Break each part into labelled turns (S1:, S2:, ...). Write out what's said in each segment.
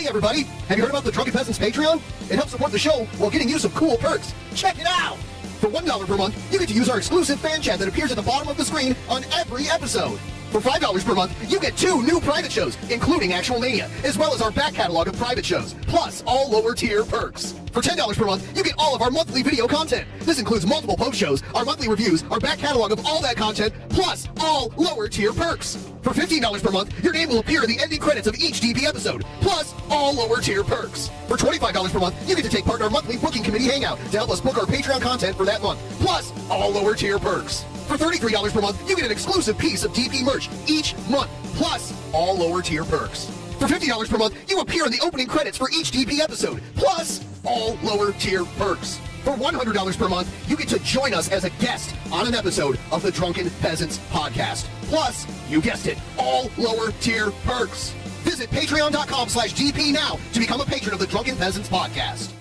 S1: Hey everybody, have you heard about the Drunken Peasants Patreon? It helps support the show while getting you some cool perks. Check it out! For $1 per month, you get to use our exclusive fan chat that appears at the bottom of the screen on every episode. For $5 per month, you get 2 new private shows, including Actual Mania, as well as our back catalog of private shows, plus all lower tier perks. For $10 per month, you get all of our monthly video content. This includes multiple post shows, our monthly reviews, our back catalog of all that content, plus all lower tier perks. For $15 per month, your name will appear in the ending credits of each DP episode, plus all lower tier perks. For $25 per month, you get to take part in our monthly booking committee hangout to help us book our Patreon content for that month, plus all lower tier perks. For $33 per month, you get an exclusive piece of DP merch each month, plus all lower tier perks. For $50 per month, you appear in the opening credits for each DP episode, plus all lower tier perks. For $100 per month, you get to join us as a guest on an episode of the Drunken Peasants podcast. Plus, you guessed it, all lower tier perks. Visit patreon.com/DP now to become a patron of the Drunken Peasants podcast.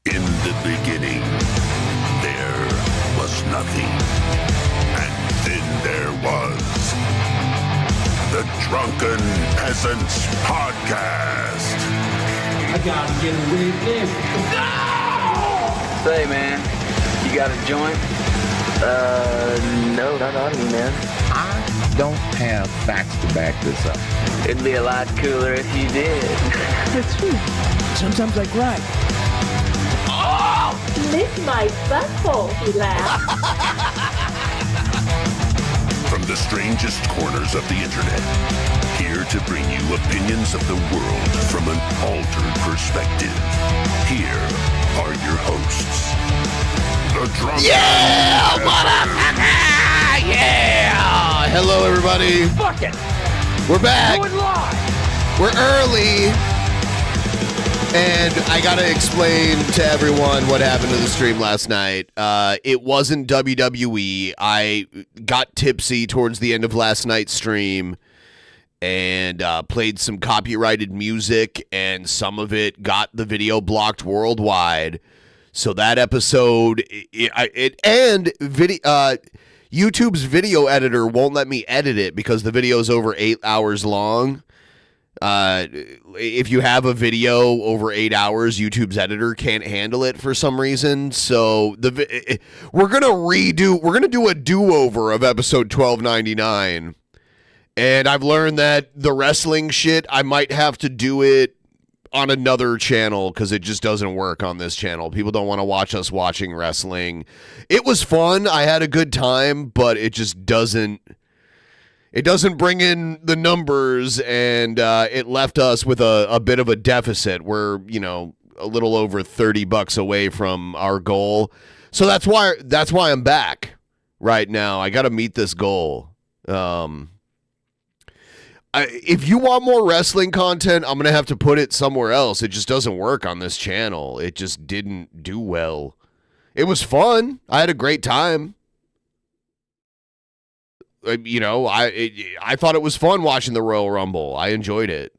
S2: In the beginning, there was nothing. And then there was the Drunken Peasants podcast.
S3: I gotta get away with this. No!
S4: Say, man, you got a joint? No, not on me, man.
S5: I don't have facts to back this up.
S4: It'd be a lot cooler if you did.
S6: That's true. Sometimes I cry.
S4: Oh!
S7: Lick my butthole, he laughed.
S2: From the strangest corners of the internet, here to bring you opinions of the world from an altered perspective. Here are your hosts, the Drunken
S8: Motherfucker! Yeah! Hello, everybody.
S3: Fuck it!
S8: We're back.
S3: Do it live!
S8: We're early. And I gotta explain to everyone what happened to the stream last night. It wasn't WWE. I got tipsy towards the end of last night's stream and played some copyrighted music, and some of it got the video blocked worldwide. So that episode, YouTube's video editor won't let me edit it because the video is over 8 hours long. If you have a video over 8 hours, YouTube's editor can't handle it for some reason. So we're gonna do a do-over of episode 1299. And I've learned that the wrestling shit, I might have to do it on another channel because it just doesn't work on this channel. People don't want to watch us watching wrestling. It was fun. I had a good time, but it just doesn't. It doesn't bring in the numbers, and it left us with a bit of a deficit. We're, a little over $30 away from our goal. So that's why I'm back right now. I got to meet this goal. If you want more wrestling content, I'm going to have to put it somewhere else. It just doesn't work on this channel. It just didn't do well. It was fun. I had a great time. I thought it was fun watching the Royal Rumble. I enjoyed it.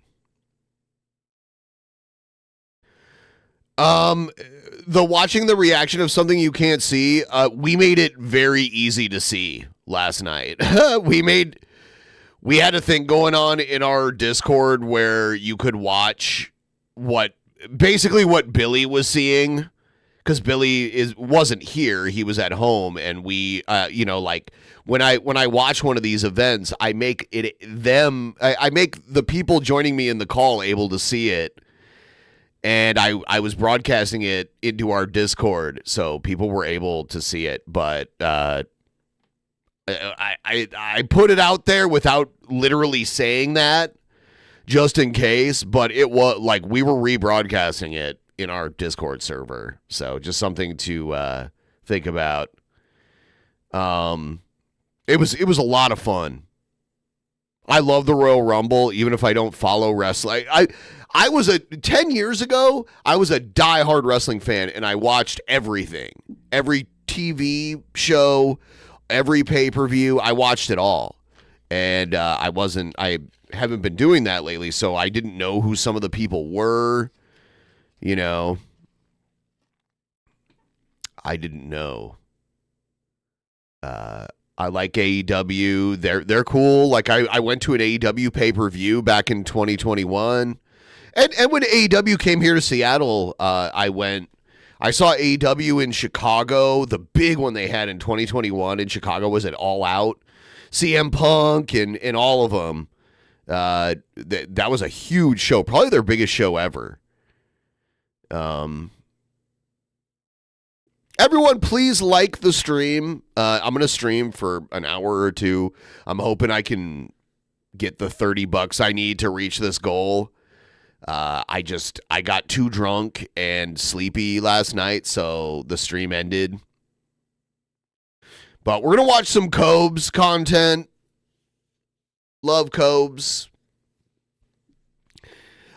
S8: Watching the reaction of something you can't see, we made it very easy to see last night. We had a thing going on in our Discord where you could watch what Billy was seeing, because Billy wasn't here. He was at home, and we, when I watch one of these events, I make the people joining me in the call able to see it, and I was broadcasting it into our Discord, so people were able to see it, but I put it out there without literally saying that, just in case, but it was like we were rebroadcasting it in our Discord server, so just something to think about. It was a lot of fun. I love the Royal Rumble, even if I don't follow wrestling. I was 10 years ago, I was a diehard wrestling fan, and I watched everything, every TV show, every pay-per-view. I watched it all, and I haven't been doing that lately, so I didn't know who some of the people were. I didn't know. I like AEW. They're cool. Like I went to an AEW pay-per-view back in 2021, And when AEW came here to Seattle, I saw AEW in Chicago. The big one they had in 2021 in Chicago was at All Out. CM Punk and all of them. That was a huge show, probably their biggest show ever. Everyone, please like the stream. I'm going to stream for an hour or two. I'm hoping I can get the $30 I need to reach this goal. I got too drunk and sleepy last night, so the stream ended. But we're going to watch some Cobes content. Love Cobes.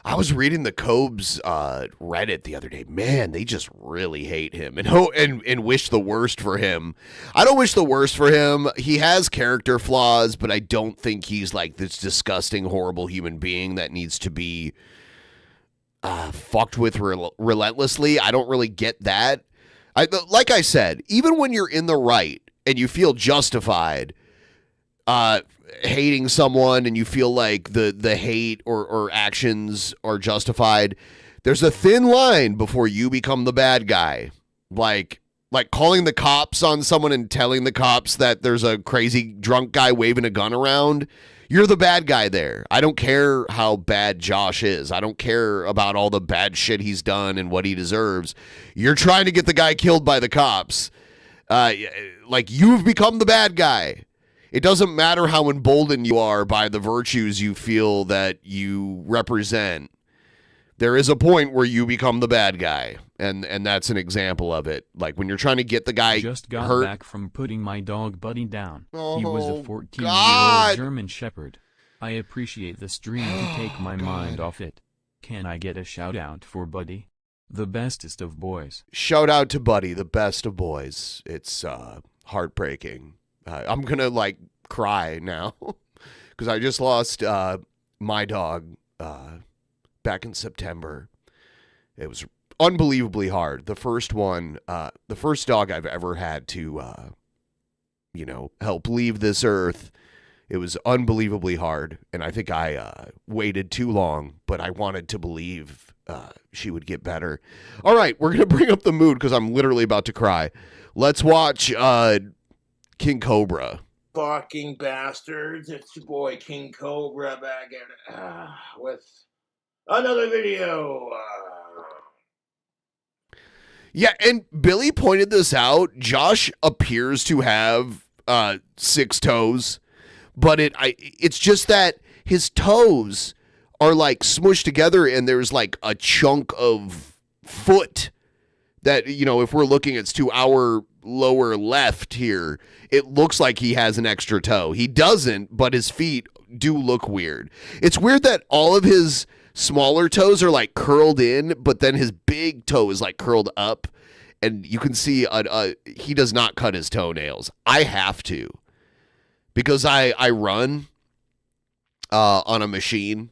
S8: I was reading the Cobes Reddit the other day. Man, they just really hate him and wish the worst for him. I don't wish the worst for him. He has character flaws, but I don't think he's like this disgusting, horrible human being that needs to be fucked with relentlessly. I don't really get that. Like I said, even when you're in the right and you feel justified hating someone and you feel like the hate or actions are justified, there's a thin line before you become the bad guy. Like calling the cops on someone and telling the cops that there's a crazy drunk guy waving a gun around. You're the bad guy there. I don't care how bad Josh is. I don't care about all the bad shit he's done and what he deserves. You're trying to get the guy killed by the cops. Like, you've become the bad guy. It doesn't matter how emboldened you are by the virtues you feel that you represent. There is a point where you become the bad guy, and that's an example of it. Like when you're trying to get the guy
S9: just got
S8: hurt.
S9: Back from putting my dog Buddy down.
S8: Oh,
S9: he was a 14-year-old German Shepherd. I appreciate the stream to take my mind off it. Can I get a shout out for Buddy? The bestest of boys.
S8: Shout out to Buddy, the best of boys. It's heartbreaking. I'm gonna cry now because I just lost my dog back in September. It was unbelievably hard. The first one, the first dog I've ever had to, help leave this earth. It was unbelievably hard, and I think I waited too long, but I wanted to believe she would get better. All right, we're going to bring up the mood because I'm literally about to cry. Let's watch King Cobra.
S10: Fucking bastards. It's your boy King Cobra back at with another video.
S8: Yeah, and Billy pointed this out. Josh appears to have 6 toes, but it's just that his toes are smushed together and there's a chunk of foot that, if we're looking, it's to our lower left here. It looks like he has an extra toe. He doesn't, but his feet do look weird. It's weird that all of his smaller toes are curled in, but then his big toe is curled up, and you can see he does not cut his toenails. I have to, because I run on a machine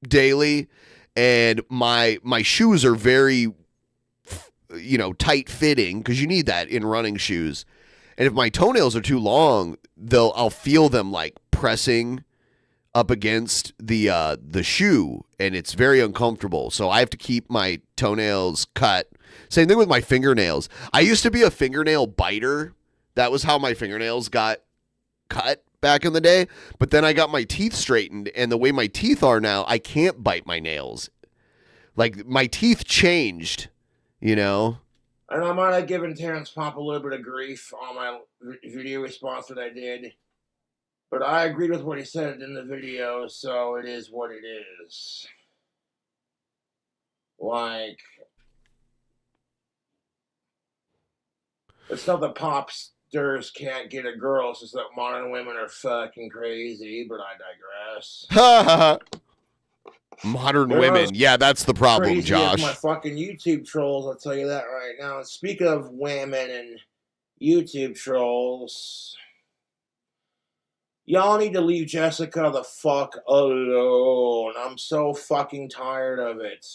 S8: daily, and my shoes are very tight fitting because you need that in running shoes. And if my toenails are too long, I'll feel them pressing up against the shoe, and it's very uncomfortable. So I have to keep my toenails cut. Same thing with my fingernails. I used to be a fingernail biter. That was how my fingernails got cut back in the day. But then I got my teeth straightened, and the way my teeth are now, I can't bite my nails. My teeth changed,
S10: And I might have given Terrence Pop a little bit of grief on my video response that I did. But I agreed with what he said in the video, so it is what it is. It's not that popsters can't get a girl, it's just that modern women are fucking crazy, but I digress.
S8: Modern women. Yeah, that's the problem,
S10: crazy
S8: Josh.
S10: As my fucking YouTube trolls, I'll tell you that right now. And speaking of women and YouTube trolls, y'all need to leave Jessica the fuck alone. I'm so fucking tired of it.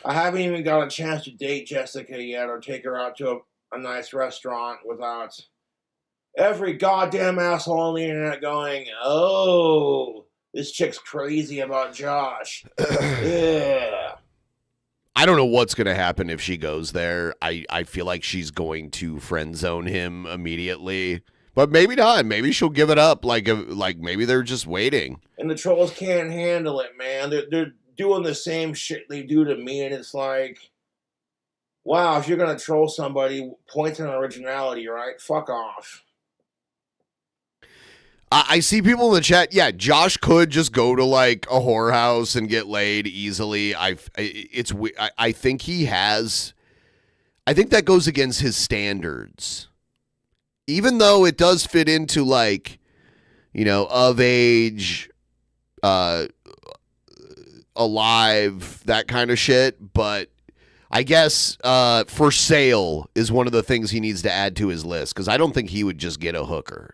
S10: I haven't even got a chance to date Jessica yet or take her out to a nice restaurant without every goddamn asshole on the internet going, oh, This chick's crazy about Josh. Yeah.
S8: I don't know what's going to happen if she goes there. I feel like she's going to friend zone him immediately. But maybe not. Maybe she'll give it up. Like maybe they're just waiting.
S10: And the trolls can't handle it, man. They're doing the same shit they do to me, and it's like, wow, if you're going to troll somebody, point on originality, right? Fuck off.
S8: I see people in the chat. Yeah, Josh could just go to like a whorehouse and get laid easily. I think he has. I think that goes against his standards. Even though it does fit into like, you know, of age, alive, that kind of shit. But I guess for sale is one of the things he needs to add to his list, because I don't think he would just get a hooker.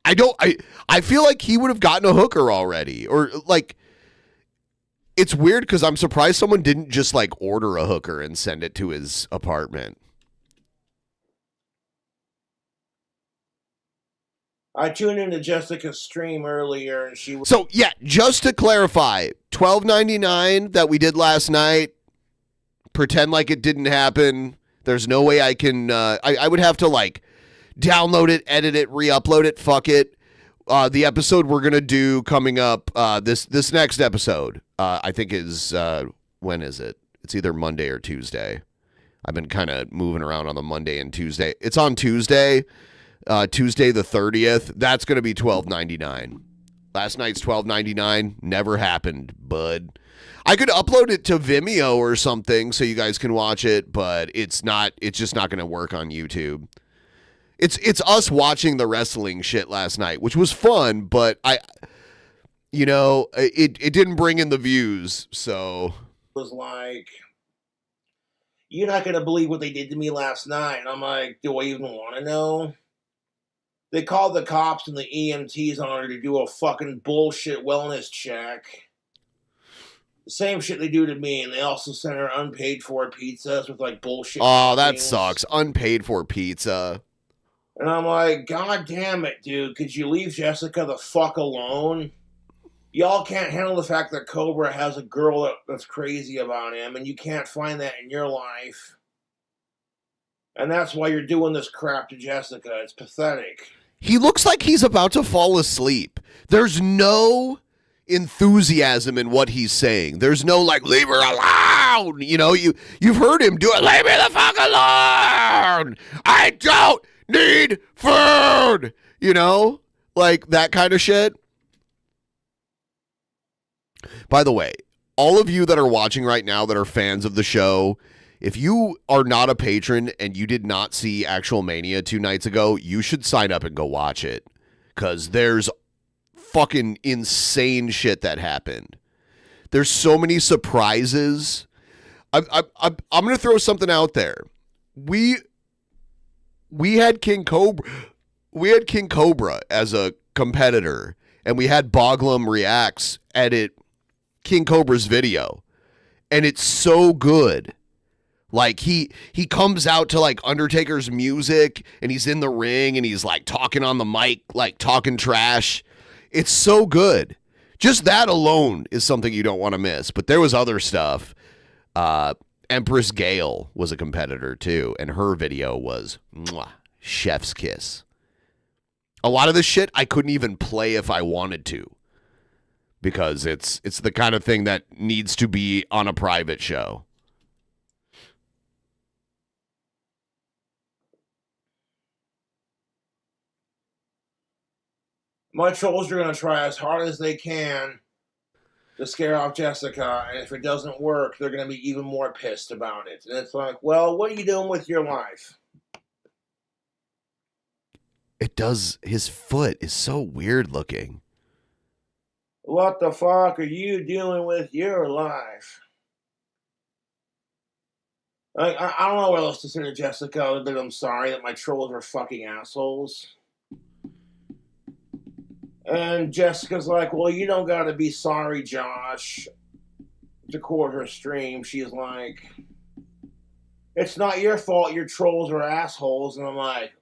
S8: I feel like he would have gotten a hooker already. Or like, it's weird because I'm surprised someone didn't just like order a hooker and send it to his apartment.
S10: I tuned into Jessica's stream earlier, and she was...
S8: So yeah, just to clarify, $12.99 that we did last night, pretend like it didn't happen. There's no way I can, I would have to like download it, edit it, re-upload it, fuck it. The episode we're going to do coming up, this next episode, I think is, when is it? It's either Monday or Tuesday. I've been kind of moving around on the Monday and Tuesday. It's on Tuesday, Tuesday the 30th. That's going to be $12.99. Last night's $12.99. Never happened, bud. I could upload it to Vimeo or something so you guys can watch it, but it's just not going to work on YouTube. It's us watching the wrestling shit last night, which was fun, but it didn't bring in the views, so.
S10: Was like, you're not going to believe what they did to me last night. And I'm like, do I even want to know? They called the cops and the EMTs on her to do a fucking bullshit wellness check. The same shit they do to me, and they also sent her unpaid for pizzas with like bullshit.
S8: Oh, that sucks. Unpaid for pizza.
S10: And I'm like, God damn it, dude. Could you leave Jessica the fuck alone? Y'all can't handle the fact that Cobra has a girl that's crazy about him, and you can't find that in your life. And that's why you're doing this crap to Jessica. It's pathetic.
S8: He looks like he's about to fall asleep. There's no enthusiasm in what he's saying. There's no like, leave her alone. You know, you've heard him do it. Leave me the fuck alone. I don't need food. You know, like that kind of shit. By the way, all of you that are watching right now that are fans of the show, if you are not a patron and you did not see Actual Mania 2 nights ago, you should sign up and go watch it, because there's fucking insane shit that happened. There's so many surprises. I'm going to throw something out there. We had King Cobra. We had King Cobra as a competitor, and we had Boglum Reacts edit King Cobra's video, and it's so good. Like he comes out to like Undertaker's music, and he's in the ring, and he's like talking on the mic, like talking trash. It's so good. Just that alone is something you don't want to miss. But there was other stuff. Empress Gale was a competitor too, and her video was chef's kiss. A lot of this shit I couldn't even play if I wanted to, because it's the kind of thing that needs to be on a private show.
S10: My trolls are going to try as hard as they can to scare off Jessica, and if it doesn't work, they're going to be even more pissed about it. And it's like, well, what are you doing with your life?
S8: It does. His foot is so weird looking.
S10: What the fuck are you doing with your life? I don't know what else to say to Jessica other than I'm sorry that my trolls are fucking assholes. And Jessica's like, well, you don't gotta be sorry, Josh. To quote her stream, she's like, it's not your fault your trolls are assholes. And I'm like,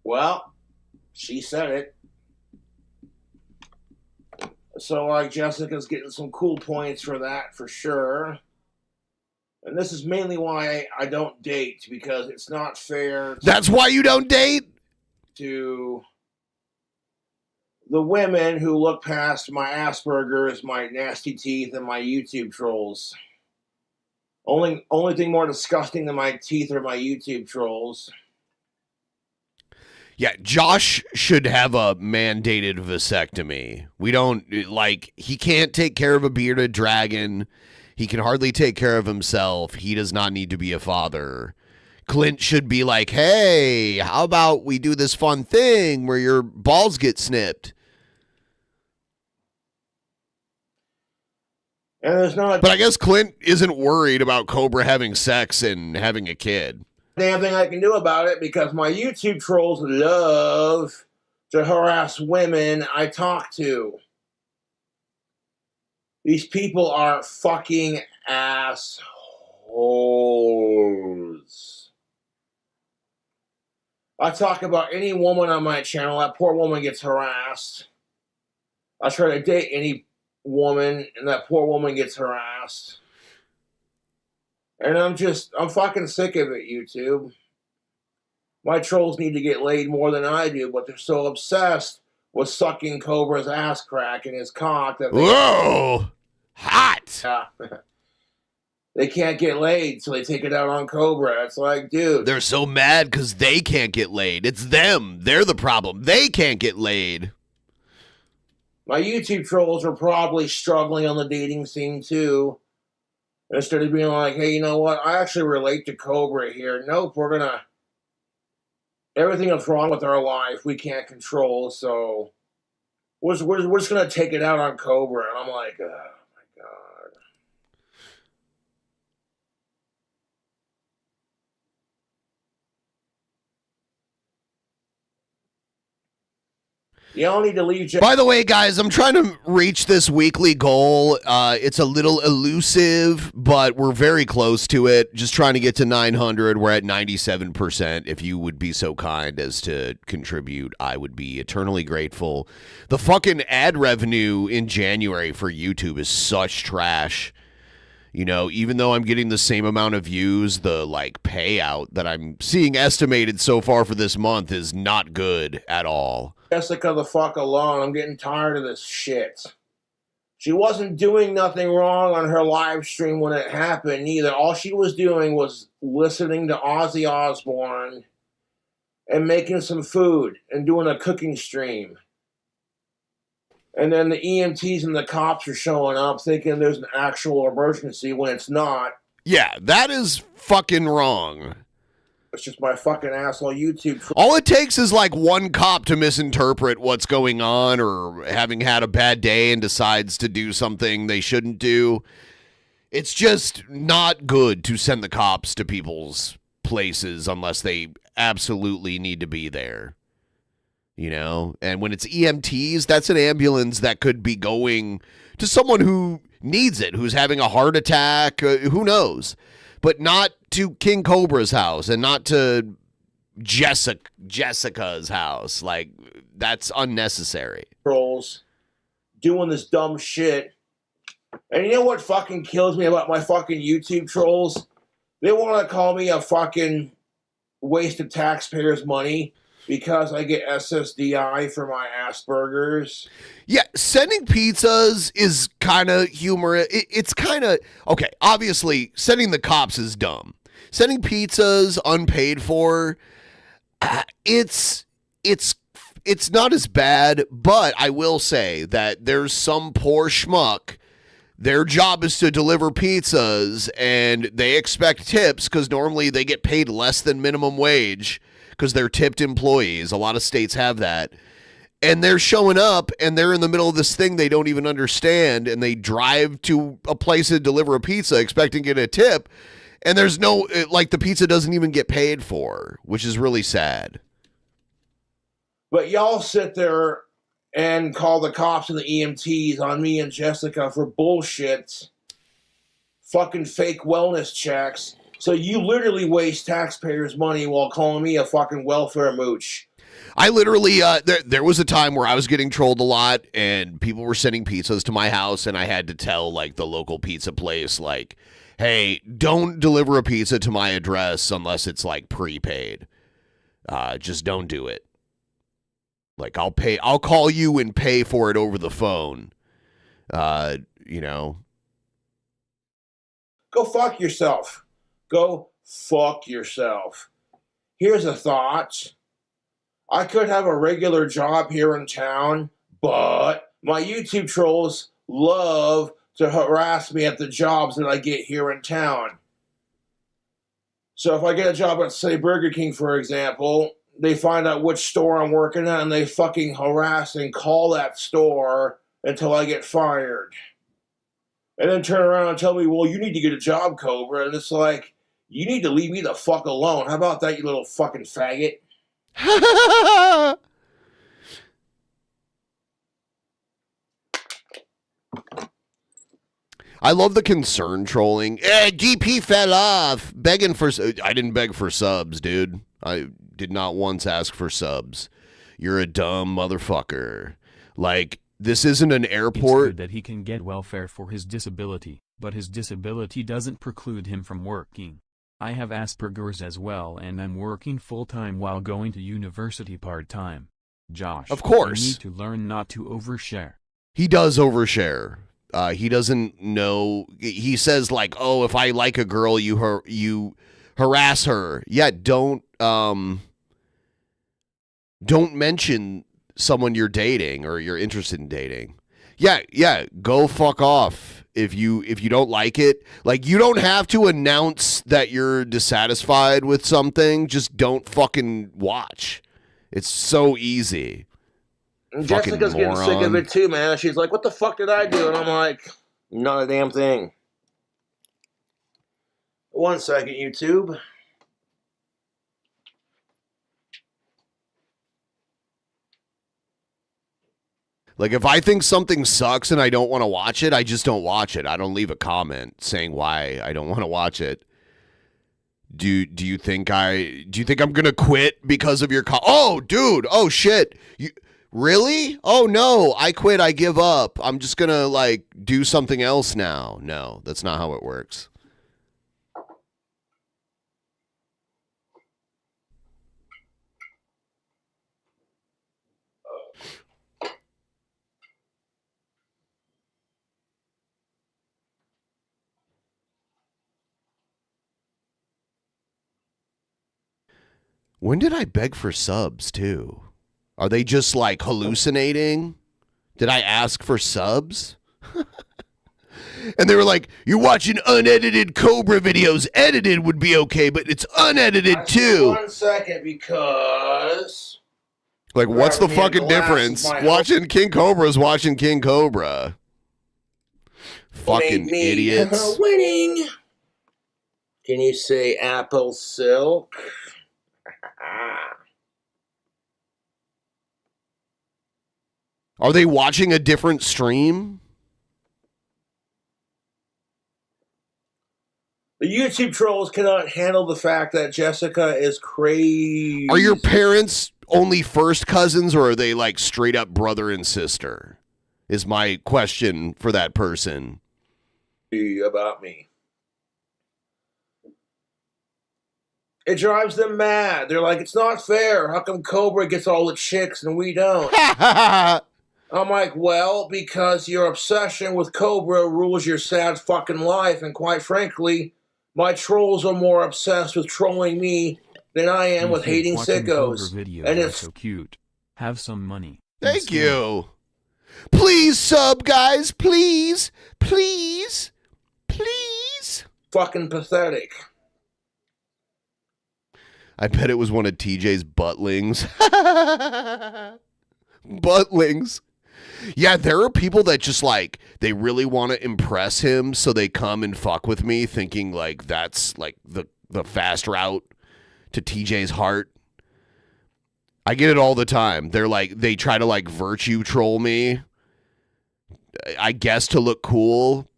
S10: well, she said it. So, like, Jessica's getting some cool points for that, for sure. And this is mainly why I don't date, because it's not fair.
S8: That's why you don't date?
S10: To the women who look past my Asperger's, my nasty teeth, and my YouTube trolls. Only thing more disgusting than my teeth are my YouTube trolls.
S8: Yeah, Josh should have a mandated vasectomy. We don't, like, he can't take care of a bearded dragon. He can hardly take care of himself. He does not need to be a father. Clint should be like, hey, how about we do this fun thing where your balls get snipped?
S10: And there's not
S8: But I guess Clint isn't worried about Cobra having sex and having a kid.
S10: damn thing I can do about it, because my YouTube trolls love to harass women I talk to. These people are fucking assholes. I talk about any woman on my channel, that poor woman gets harassed. I try to date any woman, and that poor woman gets harassed. And I'm fucking sick of it, YouTube. My trolls need to get laid more than I do, but they're so obsessed with sucking Cobra's ass crack in his cock that
S8: Whoa! Hot!
S10: They can't get laid, so they take it out on Cobra. It's like, dude.
S8: They're so mad because they can't get laid. It's them. They're the problem. They can't get laid.
S10: My YouTube trolls are probably struggling on the dating scene, too. Instead of being like, hey, you know what? I actually relate to Cobra here. Nope, everything that's wrong with our life, we can't control, so we're just going to take it out on Cobra. And I'm like, oh, my God. You all need to leave.
S8: By the way, guys, I'm trying to reach this weekly goal. It's a little elusive, but we're very close to it. Just trying to get to 900. We're at 97%. If you would be so kind as to contribute, I would be eternally grateful. The fucking ad revenue in January for YouTube is such trash. You know, even though I'm getting the same amount of views, the like payout that I'm seeing estimated so far for this month is not good at all.
S10: Jessica the fuck alone. I'm getting tired of this shit. She wasn't doing nothing wrong on her live stream when it happened either. All she was doing was listening to Ozzy Osbourne and making some food and doing a cooking stream. And then the EMTs and the cops are showing up thinking there's an actual emergency when it's not.
S8: Yeah, that is fucking wrong.
S10: It's just my fucking asshole YouTube.
S8: All it takes is like one cop to misinterpret what's going on or having had a bad day and decides to do something they shouldn't do. It's just not good to send the cops to people's places unless they absolutely need to be there. You know? And when it's EMTs, that's an ambulance that could be going to someone who needs it, who's having a heart attack, who knows? But not to King Cobra's house and not to Jessica's house. Like, that's unnecessary.
S10: Trolls doing this dumb shit. And you know what fucking kills me about my fucking YouTube trolls? They want to call me a fucking waste of taxpayers' money because I get SSDI for my Asperger's.
S8: Yeah, sending pizzas is kind of humorous. It's kind of, okay, obviously, sending the cops is dumb. Sending pizzas unpaid for, it's not as bad, but I will say that there's some poor schmuck. Their job is to deliver pizzas, and they expect tips because normally they get paid less than minimum wage because they're tipped employees. A lot of states have that. And they're showing up, and they're in the middle of this thing they don't even understand, and they drive to a place to deliver a pizza expecting to get a tip, and there's no, like, the pizza doesn't even get paid for, which is really sad.
S10: But y'all sit there and call the cops and the EMTs on me and Jessica for bullshit, fucking fake wellness checks. So you literally waste taxpayers' money while calling me a fucking welfare mooch.
S8: I literally, there was a time where I was getting trolled a lot and people were sending pizzas to my house and I had to tell like the local pizza place, like, hey, don't deliver a pizza to my address unless it's like prepaid. Just don't do it. Like I'll call you and pay for it over the phone. You know.
S10: Go fuck yourself. Go fuck yourself. Here's a thought. I could have a regular job here in town, but my YouTube trolls love to harass me at the jobs that I get here in town. So if I get a job at, say, Burger King, for example, they find out which store I'm working at and they fucking harass and call that store until I get fired. And then turn around and tell me, well, you need to get a job, Cobra. And it's like, you need to leave me the fuck alone. How about that, you little fucking faggot?
S8: I love the concern trolling. GP fell off. Begging for... I didn't beg for subs, dude. I did not once ask for subs. You're a dumb motherfucker. Like, this isn't an airport.
S9: It's good that he can get welfare for his disability, but his disability doesn't preclude him from working. I have Asperger's as well and I'm working full-time while going to university part-time. Josh,
S8: of course.
S9: You need to learn not to overshare.
S8: He does overshare. He doesn't know. He says like, "Oh, if I like a girl, you harass her." Yeah, don't mention someone you're dating or you're interested in dating. Yeah, go fuck off if you don't like it. Like, you don't have to announce that you're dissatisfied with something. Just don't fucking watch. It's so easy.
S10: Jessica's getting sick of it too, man. She's like, what the fuck did I do? And I'm like, not a damn thing. 1 second, YouTube.
S8: Like, if I think something sucks and I don't want to watch it, I just don't watch it. I don't leave a comment saying why I don't want to watch it. Do you think I'm gonna quit because of your oh, dude, oh shit. Really? Oh no, I quit, I give up. I'm just gonna like do something else now. No, that's not how it works. When did I beg for subs too? Are they just like hallucinating? Did I ask for subs? And they were like, you're watching unedited Cobra videos. Edited would be okay, but it's unedited too.
S10: 1 second, because...
S8: Like, what's the fucking difference? Watching King Cobra is watching King Cobra. Fucking idiots.
S10: Winning. Can you say apple silk?
S8: Are they watching a different stream?
S10: The YouTube trolls cannot handle the fact that Jessica is crazy.
S8: Are your parents only first cousins, or are they like straight up brother and sister? Is my question for that person.
S10: About me. It drives them mad. They're like, it's not fair. How come Cobra gets all the chicks and we don't? I'm like, well, because your obsession with Cobra rules your sad fucking life, and quite frankly, my trolls are more obsessed with trolling me than I am with hating sickos.
S9: And it's so cute. Have some money.
S8: Thank you. Please sub, guys. Please. Please. Please.
S10: Fucking pathetic.
S8: I bet it was one of TJ's buttlings. Buttlings. Yeah, there are people that just like, they really want to impress him, so they come and fuck with me thinking like that's like the fast route to TJ's heart. I get it all the time. They're like, they try to like virtue troll me, I guess, to look cool.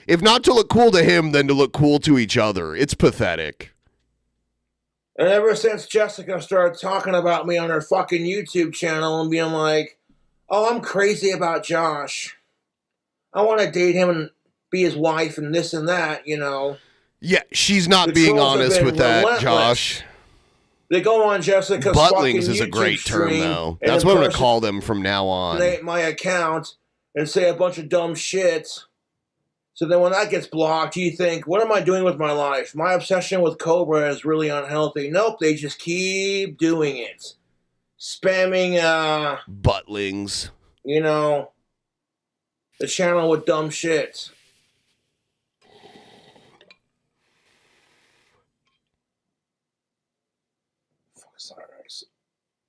S8: If not to look cool to him, then to look cool to each other. It's pathetic.
S10: And ever since Jessica started talking about me on her fucking YouTube channel and being like, oh, I'm crazy about Josh. I want to date him and be his wife and this and that, you know.
S8: Yeah, she's not being honest with that, Josh.
S10: They go on Jessica's
S8: Buttlings
S10: fucking
S8: is a
S10: YouTube
S8: great term,
S10: stream
S8: though.
S10: and
S8: That's what I'm going to call them from now on.
S10: My account and say a bunch of dumb shit. So then when that gets blocked, you think, what am I doing with my life? My obsession with Cobra is really unhealthy. Nope, they just keep doing it. Spamming,
S8: Buttlings.
S10: You know, the channel with dumb shit.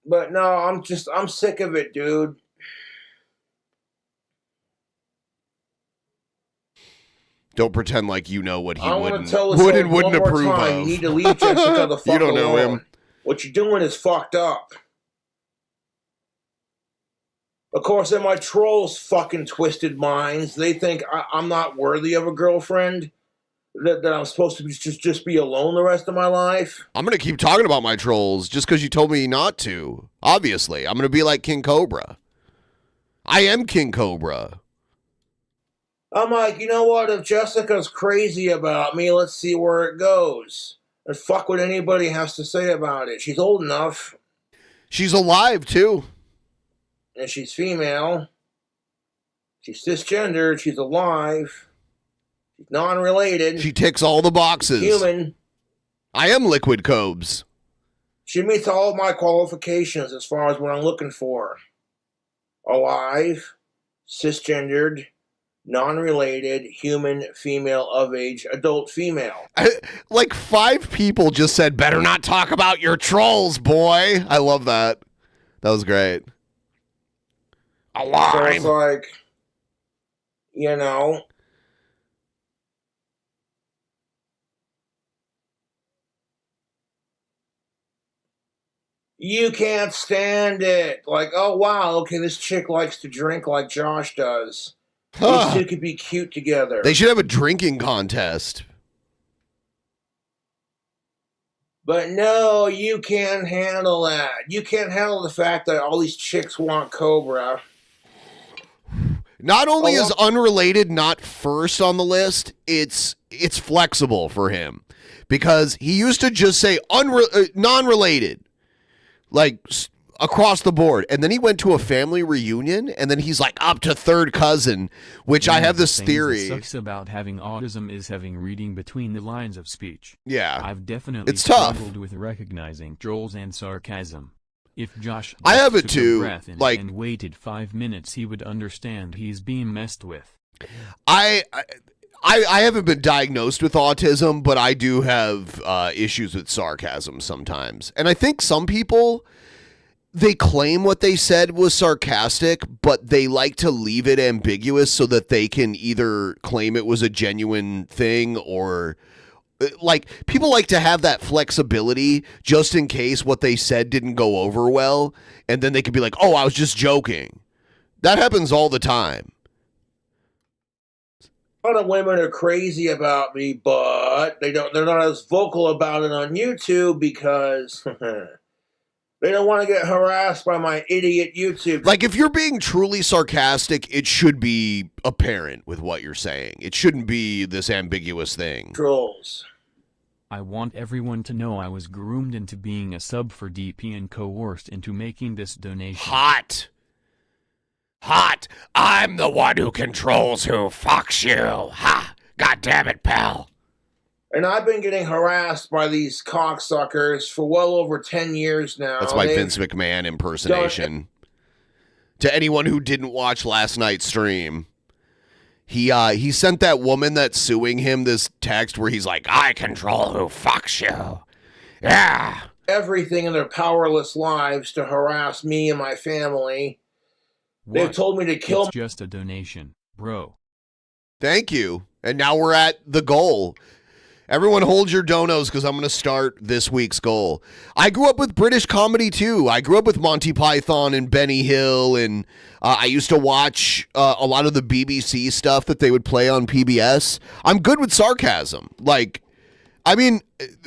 S10: But no, I'm sick of it, dude.
S8: Don't pretend like you know what he wouldn't
S10: wouldn't
S8: approve
S10: time.
S8: of.
S10: You need to leave Jessica the fuck
S8: You don't know
S10: alone.
S8: him.
S10: What you're doing is fucked up. Of course, in my trolls' fucking twisted minds, they think I'm not worthy of a girlfriend. That I'm supposed to just be alone the rest of my life.
S8: I'm going to keep talking about my trolls just because you told me not to. Obviously. I'm going to be like King Cobra. I am King Cobra.
S10: I'm like, you know what? If Jessica's crazy about me, let's see where it goes. And fuck what anybody has to say about it. She's old enough.
S8: She's alive, too.
S10: And she's female. She's cisgendered. She's alive. She's non-related.
S8: She ticks all the boxes.
S10: Human.
S8: I am Liquid Cobes.
S10: She meets all of my qualifications as far as what I'm looking for. Alive, cisgendered, non-related, human, female, of age, adult female.
S8: Like 5 people just said, better not talk about your trolls, boy. I love that. That was great. Alive.
S10: So it's like, you know... You can't stand it. Like, oh, wow, okay, this chick likes to drink like Josh does. These two could be cute together.
S8: They should have a drinking contest.
S10: But no, you can't handle that. You can't handle the fact that all these chicks want Cobra.
S8: Not only is unrelated not first on the list, it's flexible for him. Because he used to just say non-related. Like, across the board. And then he went to a family reunion, and then he's like up to third cousin, which I have this theory.
S9: What sucks about having autism is having reading between the lines of speech.
S8: Yeah.
S9: I've definitely
S8: It's tough.
S9: struggled with recognizing trolls and sarcasm. If Josh
S8: I have it
S9: took a
S8: too,
S9: breath in
S8: like-
S9: and waited 5 minutes, he would understand he's being messed with.
S8: I haven't been diagnosed with autism, but I do have issues with sarcasm sometimes. And I think some people, they claim what they said was sarcastic, but they like to leave it ambiguous so that they can either claim it was a genuine thing or... Like, people like to have that flexibility just in case what they said didn't go over well, and then they could be like, oh, I was just joking. That happens all the time.
S10: A lot of women are crazy about me, but they're not as vocal about it on YouTube because they don't want to get harassed by my idiot YouTube.
S8: Like, if you're being truly sarcastic, it should be apparent with what you're saying. It shouldn't be this ambiguous thing.
S10: Trolls.
S9: I want everyone to know I was groomed into being a sub for DP and coerced into making this donation.
S8: Hot. I'm the one who controls who fucks you. Ha! God damn it, pal.
S10: And I've been getting harassed by these cocksuckers for well over 10 years now.
S8: That's my Vince McMahon impersonation. To anyone who didn't watch last night's stream, he sent that woman that's suing him this text where he's like, I control who fucks you. Yeah.
S10: Everything in their powerless lives to harass me and my family. They've told me to kill...
S9: It's just a donation, bro.
S8: Thank you. And now we're at the goal. Everyone hold your donos because I'm going to start this week's goal. I grew up with British comedy too. I grew up with Monty Python and Benny Hill, and I used to watch a lot of the BBC stuff that they would play on PBS. I'm good with sarcasm. Like, I mean,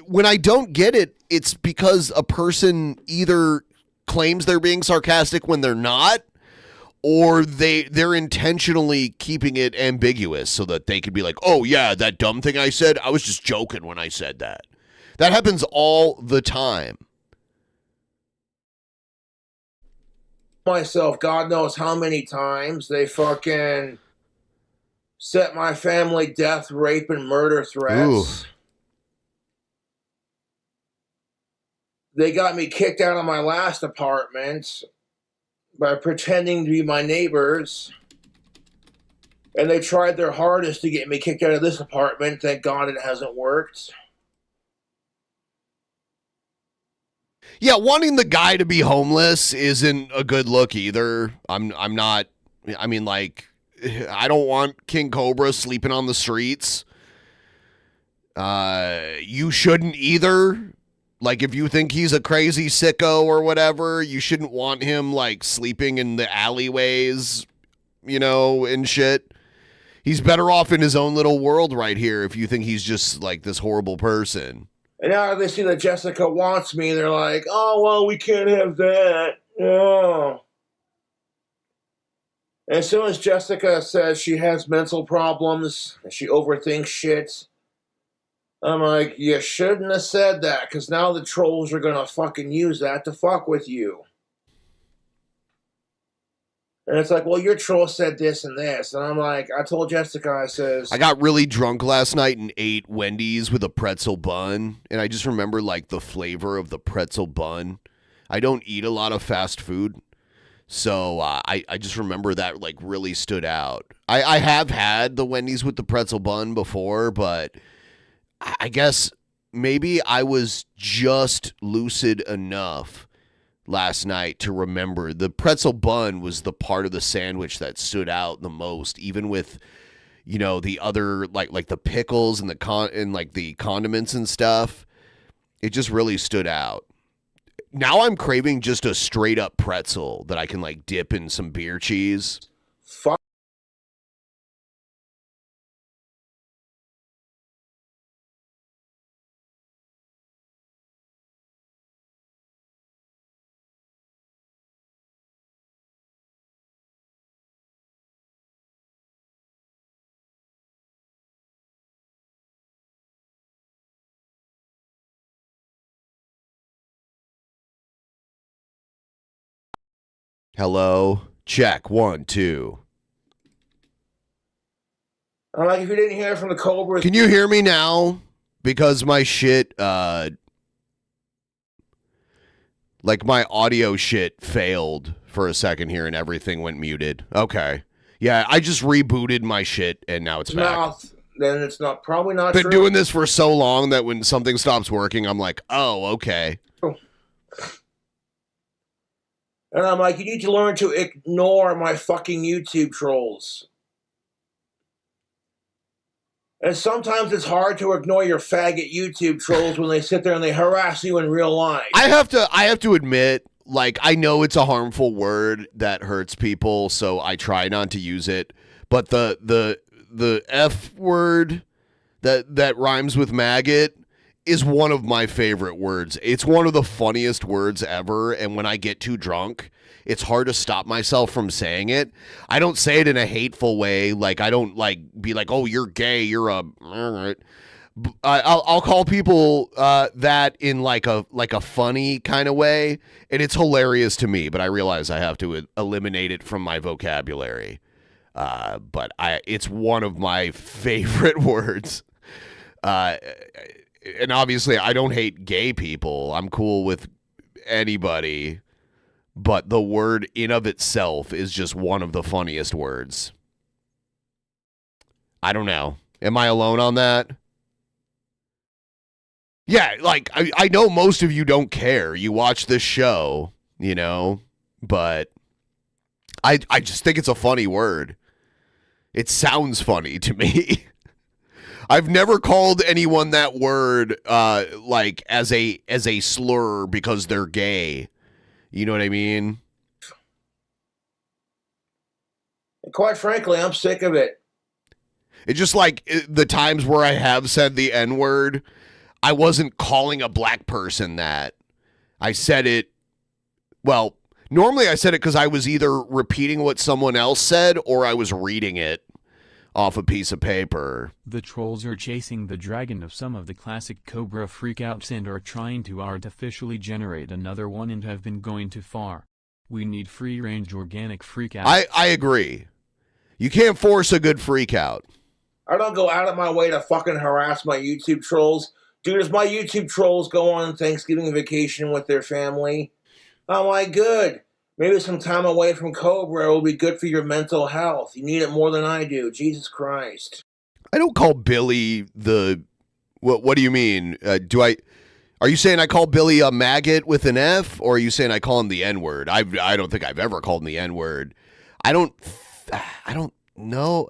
S8: when I don't get it, it's because a person either claims they're being sarcastic when they're not, or they're intentionally keeping it ambiguous so that they could be like, oh yeah, that dumb thing I said, I was just joking when I said that. That happens all the time.
S10: Myself, God knows how many times they fucking set my family death, rape, and murder threats.
S8: Ooh.
S10: They got me kicked out of my last apartment by pretending to be my neighbors. And they tried their hardest to get me kicked out of this apartment. Thank God it hasn't worked.
S8: Yeah, wanting the guy to be homeless isn't a good look either. I'm not, I mean, like, I don't want King Cobra sleeping on the streets. You shouldn't either. Like, if you think he's a crazy sicko or whatever, you shouldn't want him, like, sleeping in the alleyways, you know, and shit. He's better off in his own little world right here if you think he's just, like, this horrible person.
S10: And now they see that Jessica wants me, they're like, oh, well, we can't have that. No. And as soon as Jessica says she has mental problems and she overthinks shit, I'm like, you shouldn't have said that, because now the trolls are going to fucking use that to fuck with you. And it's like, well, your troll said this and this. And I'm like, I told Jessica, I says...
S8: I got really drunk last night and ate Wendy's with a pretzel bun. And I just remember, like, the flavor of the pretzel bun. I don't eat a lot of fast food. So I just remember that, like, really stood out. I have had the Wendy's with the pretzel bun before, but... I guess maybe I was just lucid enough last night to remember the pretzel bun was the part of the sandwich that stood out the most, even with, you know, the other like the pickles and the condiments and stuff. It just really stood out. Now I'm craving just a straight up pretzel that I can like dip in some beer cheese.
S10: Fuck.
S8: Hello? Check. 1, 2.
S10: I'm like, if you didn't hear from the Cobras...
S8: Can you hear me now? Because my shit, like my audio shit failed for a second here and everything went muted. Okay. Yeah, I just rebooted my shit and now it's back.
S10: Then it's not probably not
S8: Been
S10: true.
S8: doing this for so long that when something stops working, I'm like, oh, okay.
S10: And I'm like, you need to learn to ignore my fucking YouTube trolls. And sometimes it's hard to ignore your faggot YouTube trolls when they sit there and they harass you in real life.
S8: I have to admit, like, I know it's a harmful word that hurts people, so I try not to use it. But the F word that rhymes with maggot is one of my favorite words. It's one of the funniest words ever, and when I get too drunk, it's hard to stop myself from saying it. I don't say it in a hateful way. Like, I don't like be like, oh, you're gay, you're a... I'll call people that in like a funny kind of way, and it's hilarious to me, but I realize I have to eliminate it from my vocabulary. But it's one of my favorite words. And obviously, I don't hate gay people. I'm cool with anybody. But the word in of itself is just one of the funniest words. I don't know. Am I alone on that? Yeah, like, I know most of you don't care. You watch this show, you know, but I just think it's a funny word. It sounds funny to me. I've never called anyone that word like as a slur because they're gay. You know what I mean?
S10: And quite frankly, I'm sick of it.
S8: It's just like the times where I have said the N-word, I wasn't calling a black person that. I said it, well, normally I said it because I was either repeating what someone else said or I was reading it off a piece of paper.
S9: The trolls are chasing the dragon of some of the classic Cobra freakouts and are trying to artificially generate another one and have been going too far. We need free-range organic freakouts.
S8: I agree. You can't force a good freakout.
S10: I don't go out of my way to fucking harass my YouTube trolls. Dude, as my YouTube trolls go on Thanksgiving vacation with their family, I'm like, good. Maybe some time away from Cobra will be good for your mental health. You need it more than I do. Jesus Christ.
S8: I don't call Billy the... What do you mean? Are you saying I call Billy a maggot with an F, or are you saying I call him the N-word? I don't think I've ever called him the N-word. I don't know.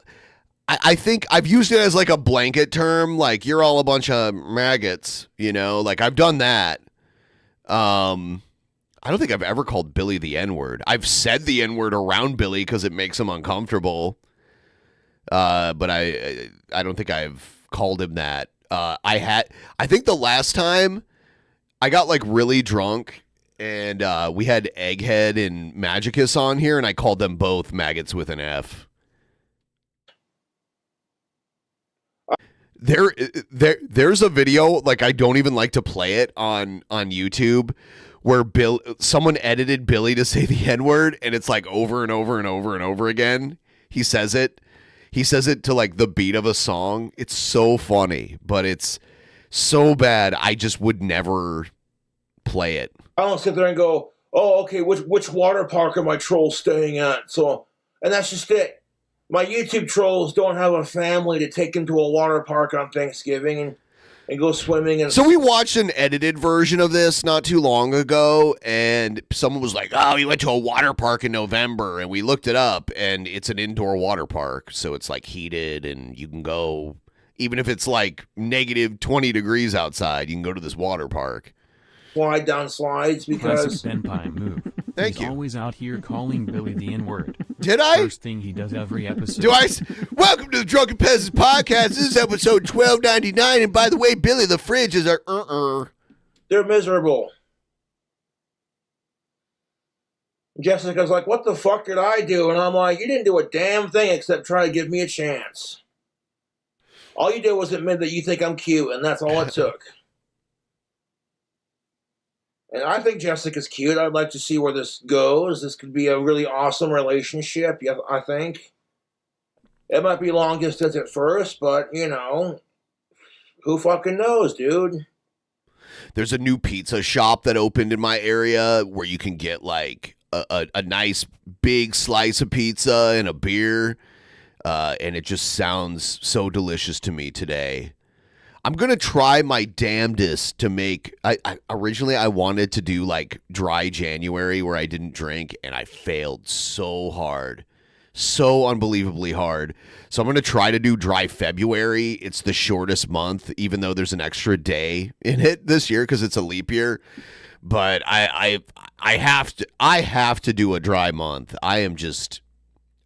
S8: I think I've used it as like a blanket term, like you're all a bunch of maggots, you know? Like I've done that. I don't think I've ever called Billy the N-word. I've said the N-word around Billy because it makes him uncomfortable. But I don't think I've called him that. I think the last time I got like really drunk and we had Egghead and Magicus on here and I called them both maggots with an F. There's a video, like I don't even like to play it on YouTube, where someone edited Billy to say the N-word and it's like over and over and over and over again. He says it to like the beat of a song. It's so funny, but it's so bad I just would never play it.
S10: I don't sit there and go, oh, okay, which water park are my trolls staying at? So, and that's just it. My YouTube trolls don't have a family to take them to a water park on Thanksgiving and go swimming. And
S8: so we watched an edited version of this not too long ago, and someone was like, oh, he went to a water park in November, and we looked it up, and it's an indoor water park, so it's like heated, and you can go, even if it's like negative 20 degrees outside, you can go to this water park.
S10: Slide down slides because...
S9: Classic Senpai move.
S8: Thank
S9: He's
S8: you.
S9: Always out here calling Billy the N-word.
S8: Did I?
S9: First thing he does every episode.
S8: Welcome to the Drunken Peasants podcast. This is episode 1299, and by the way, Billy the Fridge is our
S10: They're miserable. Jessica's like, what the fuck did I do? And I'm like, you didn't do a damn thing except try to give me a chance. All you did was admit that you think I'm cute, and that's all it took. And I think Jessica's cute. I'd like to see where this goes. This could be a really awesome relationship, I think. It might be long distance at first, but, you know, who fucking knows, dude?
S8: There's a new pizza shop that opened in my area where you can get, like, a nice big slice of pizza and a beer, and it just sounds so delicious to me today. I'm going to try my damnedest to make... Originally, I wanted to do, like, dry January where I didn't drink, and I failed so hard. So unbelievably hard. So I'm going to try to do dry February. It's the shortest month, even though there's an extra day in it this year because it's a leap year. But I have to do a dry month. I am just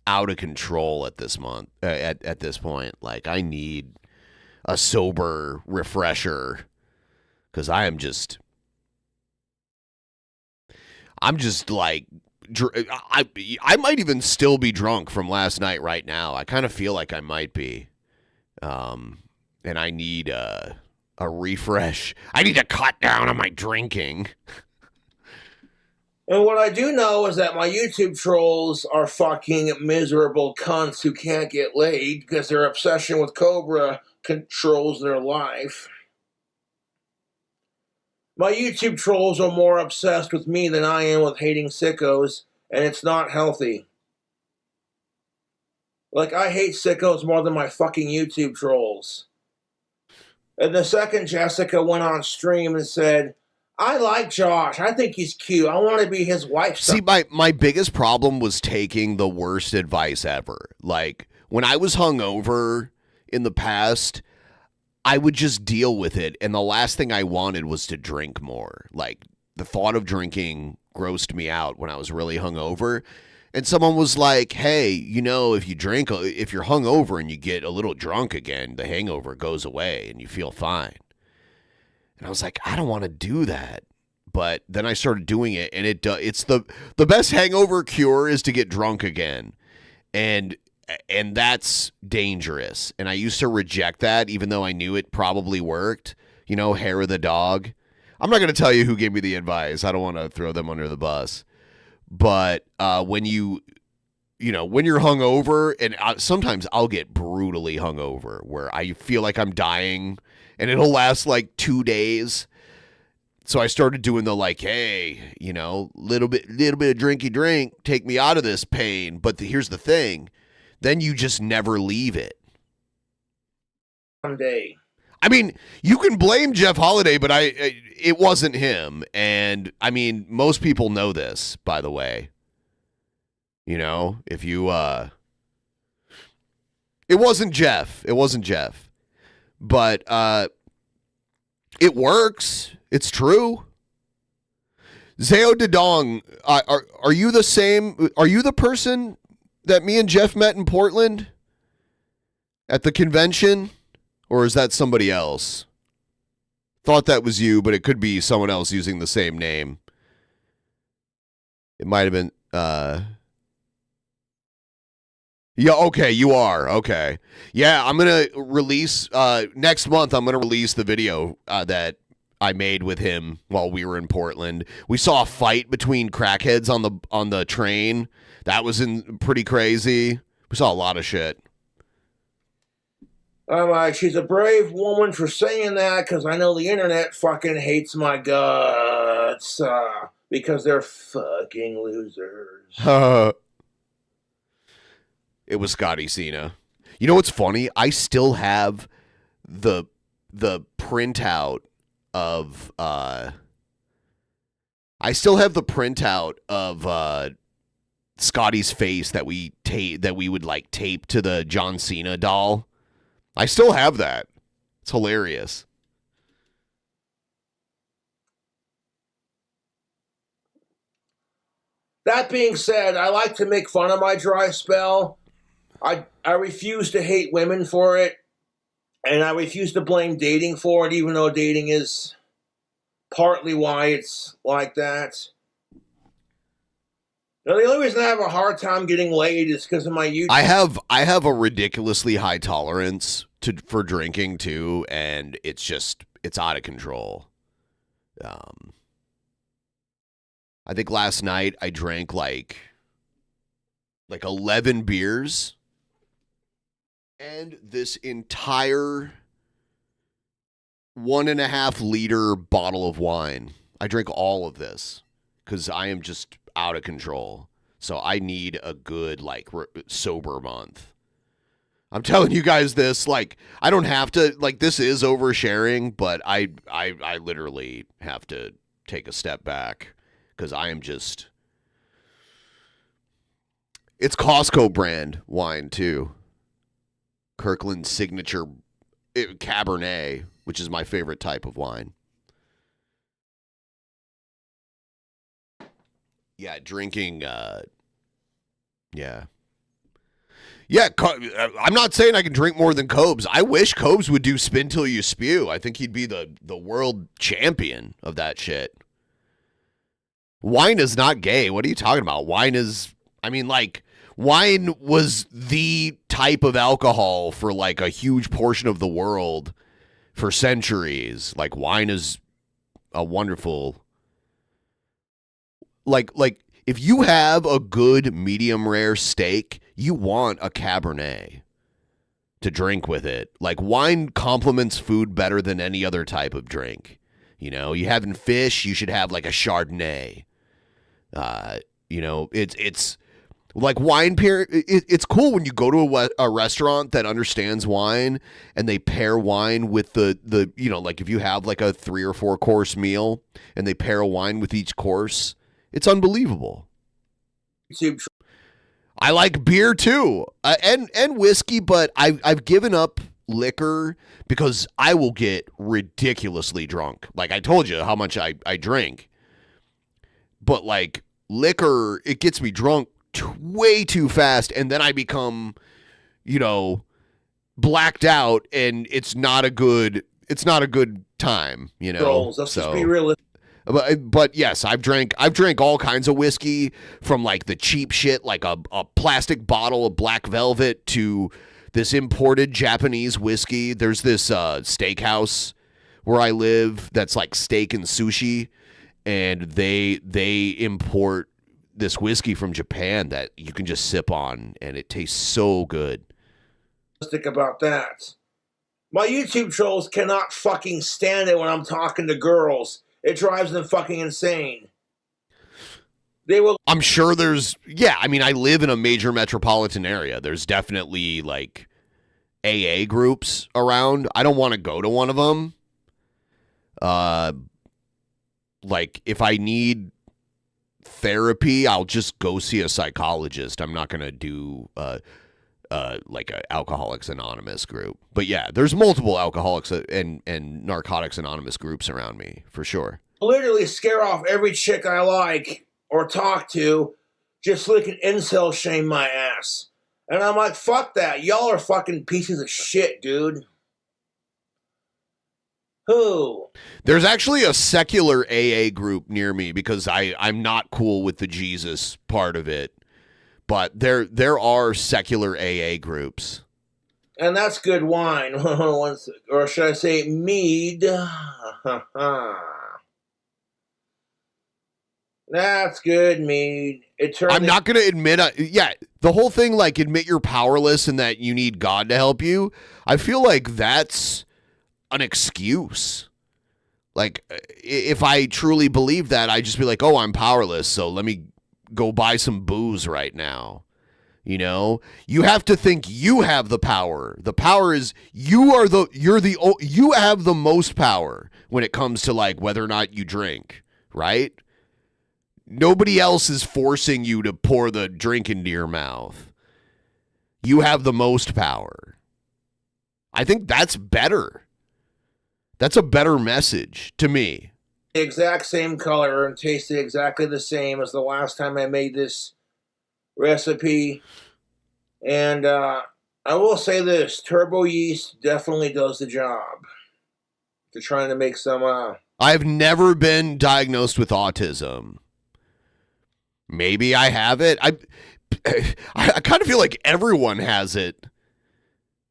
S8: out of control at this month. At this point, like I need a sober refresher because I'm just like I might even still be drunk from last night right now. I kind of feel like I might be, and I need a refresh. I need to cut down on my drinking.
S10: And what I do know is that my YouTube trolls are fucking miserable cunts who can't get laid because their obsession with Cobra controls their life. My YouTube trolls are more obsessed with me than I am with hating sickos, and it's not healthy. Like, I hate sickos more than my fucking YouTube trolls. And the second Jessica went on stream and said, I like Josh. I think he's cute. I want to be his wife.
S8: See, my biggest problem was taking the worst advice ever. Like, when I was hungover in the past, I would just deal with it. And the last thing I wanted was to drink more. Like, the thought of drinking grossed me out when I was really hungover. And someone was like, hey, you know, if you're hungover and you get a little drunk again, the hangover goes away and you feel fine. And I was like, I don't want to do that. But then I started doing it, and it's the best hangover cure is to get drunk again. And that's dangerous. And I used to reject that, even though I knew it probably worked. You know, hair of the dog. I'm not going to tell you who gave me the advice. I don't want to throw them under the bus. But when you're hungover, and sometimes I'll get brutally hungover, where I feel like I'm dying, and it'll last like 2 days. So I started doing the like, hey, you know, little bit of drinky drink, take me out of this pain. But here's the thing. Then you just never leave it.
S10: Someday.
S8: I mean, you can blame Jeff Holiday, but it wasn't him. And I mean, most people know this, by the way. You know, if you, it wasn't Jeff. It wasn't Jeff. But it works. It's true. Zao Dedong, are you the same? Are you the person that me and Jeff met in Portland at the convention? Or is that somebody else? Thought that was you, but it could be someone else using the same name. It might have been, yeah, okay, you are. Okay. Yeah, I'm going to release, next month, I'm going to release the video that I made with him while we were in Portland. We saw a fight between crackheads on the train. That was pretty crazy. We saw a lot of shit.
S10: I'm like, she's a brave woman for saying that, because I know the internet fucking hates my guts because they're fucking losers.
S8: It was Scotty Cena. You know what's funny? I still have the printout of Scotty's face that we would like tape to the John Cena doll. I still have that. It's hilarious.
S10: That being said, I like to make fun of my dry spell. I refuse to hate women for it, and I refuse to blame dating for it, even though dating is partly why it's like that. Now, the only reason I have a hard time getting laid is because of my YouTube.
S8: I have a ridiculously high tolerance for drinking too, and it's out of control. I think last night I drank like 11 beers, and this entire 1.5 liter bottle of wine. I drank all of this because I am just out of control. So I need a good sober month. I'm telling you guys this, I don't have to, this is oversharing, but I literally have to take a step back because I am just, it's Costco brand wine too. Kirkland's signature Cabernet, which is my favorite type of wine. Yeah, drinking, yeah. Yeah, I'm not saying I can drink more than Cobes. I wish Cobes would do spin till you spew. I think he'd be the world champion of that shit. Wine is not gay. What are you talking about? Wine was the type of alcohol for a huge portion of the world for centuries. Wine is a wonderful, if you have a good medium rare steak, you want a Cabernet to drink with it. Wine complements food better than any other type of drink. You know, you having fish, you should have a Chardonnay. It's wine pair. It's cool when you go to a restaurant that understands wine and they pair wine with the if you have a 3 or 4 course meal and they pair a wine with each course. It's unbelievable. I like beer too, and whiskey, but I've given up liquor because I will get ridiculously drunk. Like I told you how much I drink. But like liquor, it gets me drunk way too fast, and then I become, blacked out, and it's not a good time,
S10: Let's just be realistic.
S8: But yes, I've drank all kinds of whiskey, from like the cheap shit, like a plastic bottle of Black Velvet, to this imported Japanese whiskey. There's this steakhouse where I live that's like steak and sushi, and they import this whiskey from Japan that you can just sip on, and it tastes so good.
S10: About that. My YouTube trolls cannot fucking stand it when I'm talking to girls. It drives them fucking insane.
S8: I'm sure I live in a major metropolitan area. There's definitely like AA groups around. I don't want to go to one of them. Like if I need therapy, I'll just go see a psychologist. I'm not going to do like a Alcoholics Anonymous group. But yeah, there's multiple Alcoholics and Narcotics Anonymous groups around me, for sure.
S10: Literally scare off every chick I like or talk to just so they can incel shame my ass. And I'm like, fuck that. Y'all are fucking pieces of shit, dude. Who?
S8: There's actually a secular AA group near me because I'm not cool with the Jesus part of it. But there are secular AA groups.
S10: And that's good wine. Or should I say mead? That's good mead.
S8: I'm not going to admit, the whole thing, like, admit you're powerless and that you need God to help you. I feel like that's an excuse. Like, if I truly believe that, I'd just be like, oh, I'm powerless, so let me go buy some booze right now. You have to think you have the power. The power is you have the most power when it comes to like whether or not you drink, right? Nobody else is forcing you to pour the drink into your mouth. You have the most power. I think that's better. That's a better message to me.
S10: The exact same color and tasted exactly the same as the last time I made this recipe. And I will say this, turbo yeast definitely does the job. They're trying to make some
S8: I've never been diagnosed with autism. Maybe I have it. I kind of feel like everyone has it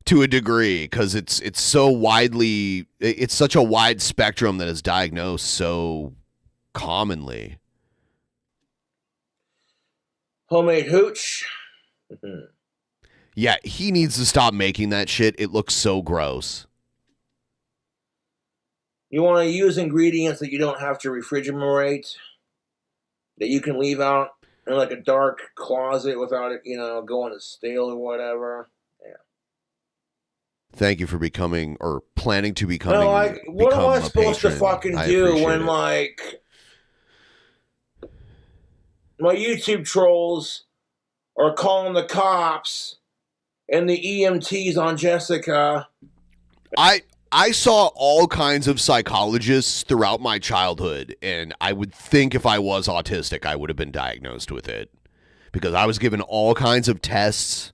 S8: to a degree because it's such a wide spectrum that is diagnosed so commonly.
S10: Homemade hooch.
S8: Yeah, he needs to stop making that shit. It looks so gross.
S10: You want to use ingredients that you don't have to refrigerate, that you can leave out in like a dark closet without it, going to stale or whatever. Yeah.
S8: Thank you for becoming or planning to become.
S10: No, what am I supposed to fucking do when like my YouTube trolls are calling the cops and the EMTs on Jessica?
S8: I saw all kinds of psychologists throughout my childhood, and I would think if I was autistic, I would have been diagnosed with it because I was given all kinds of tests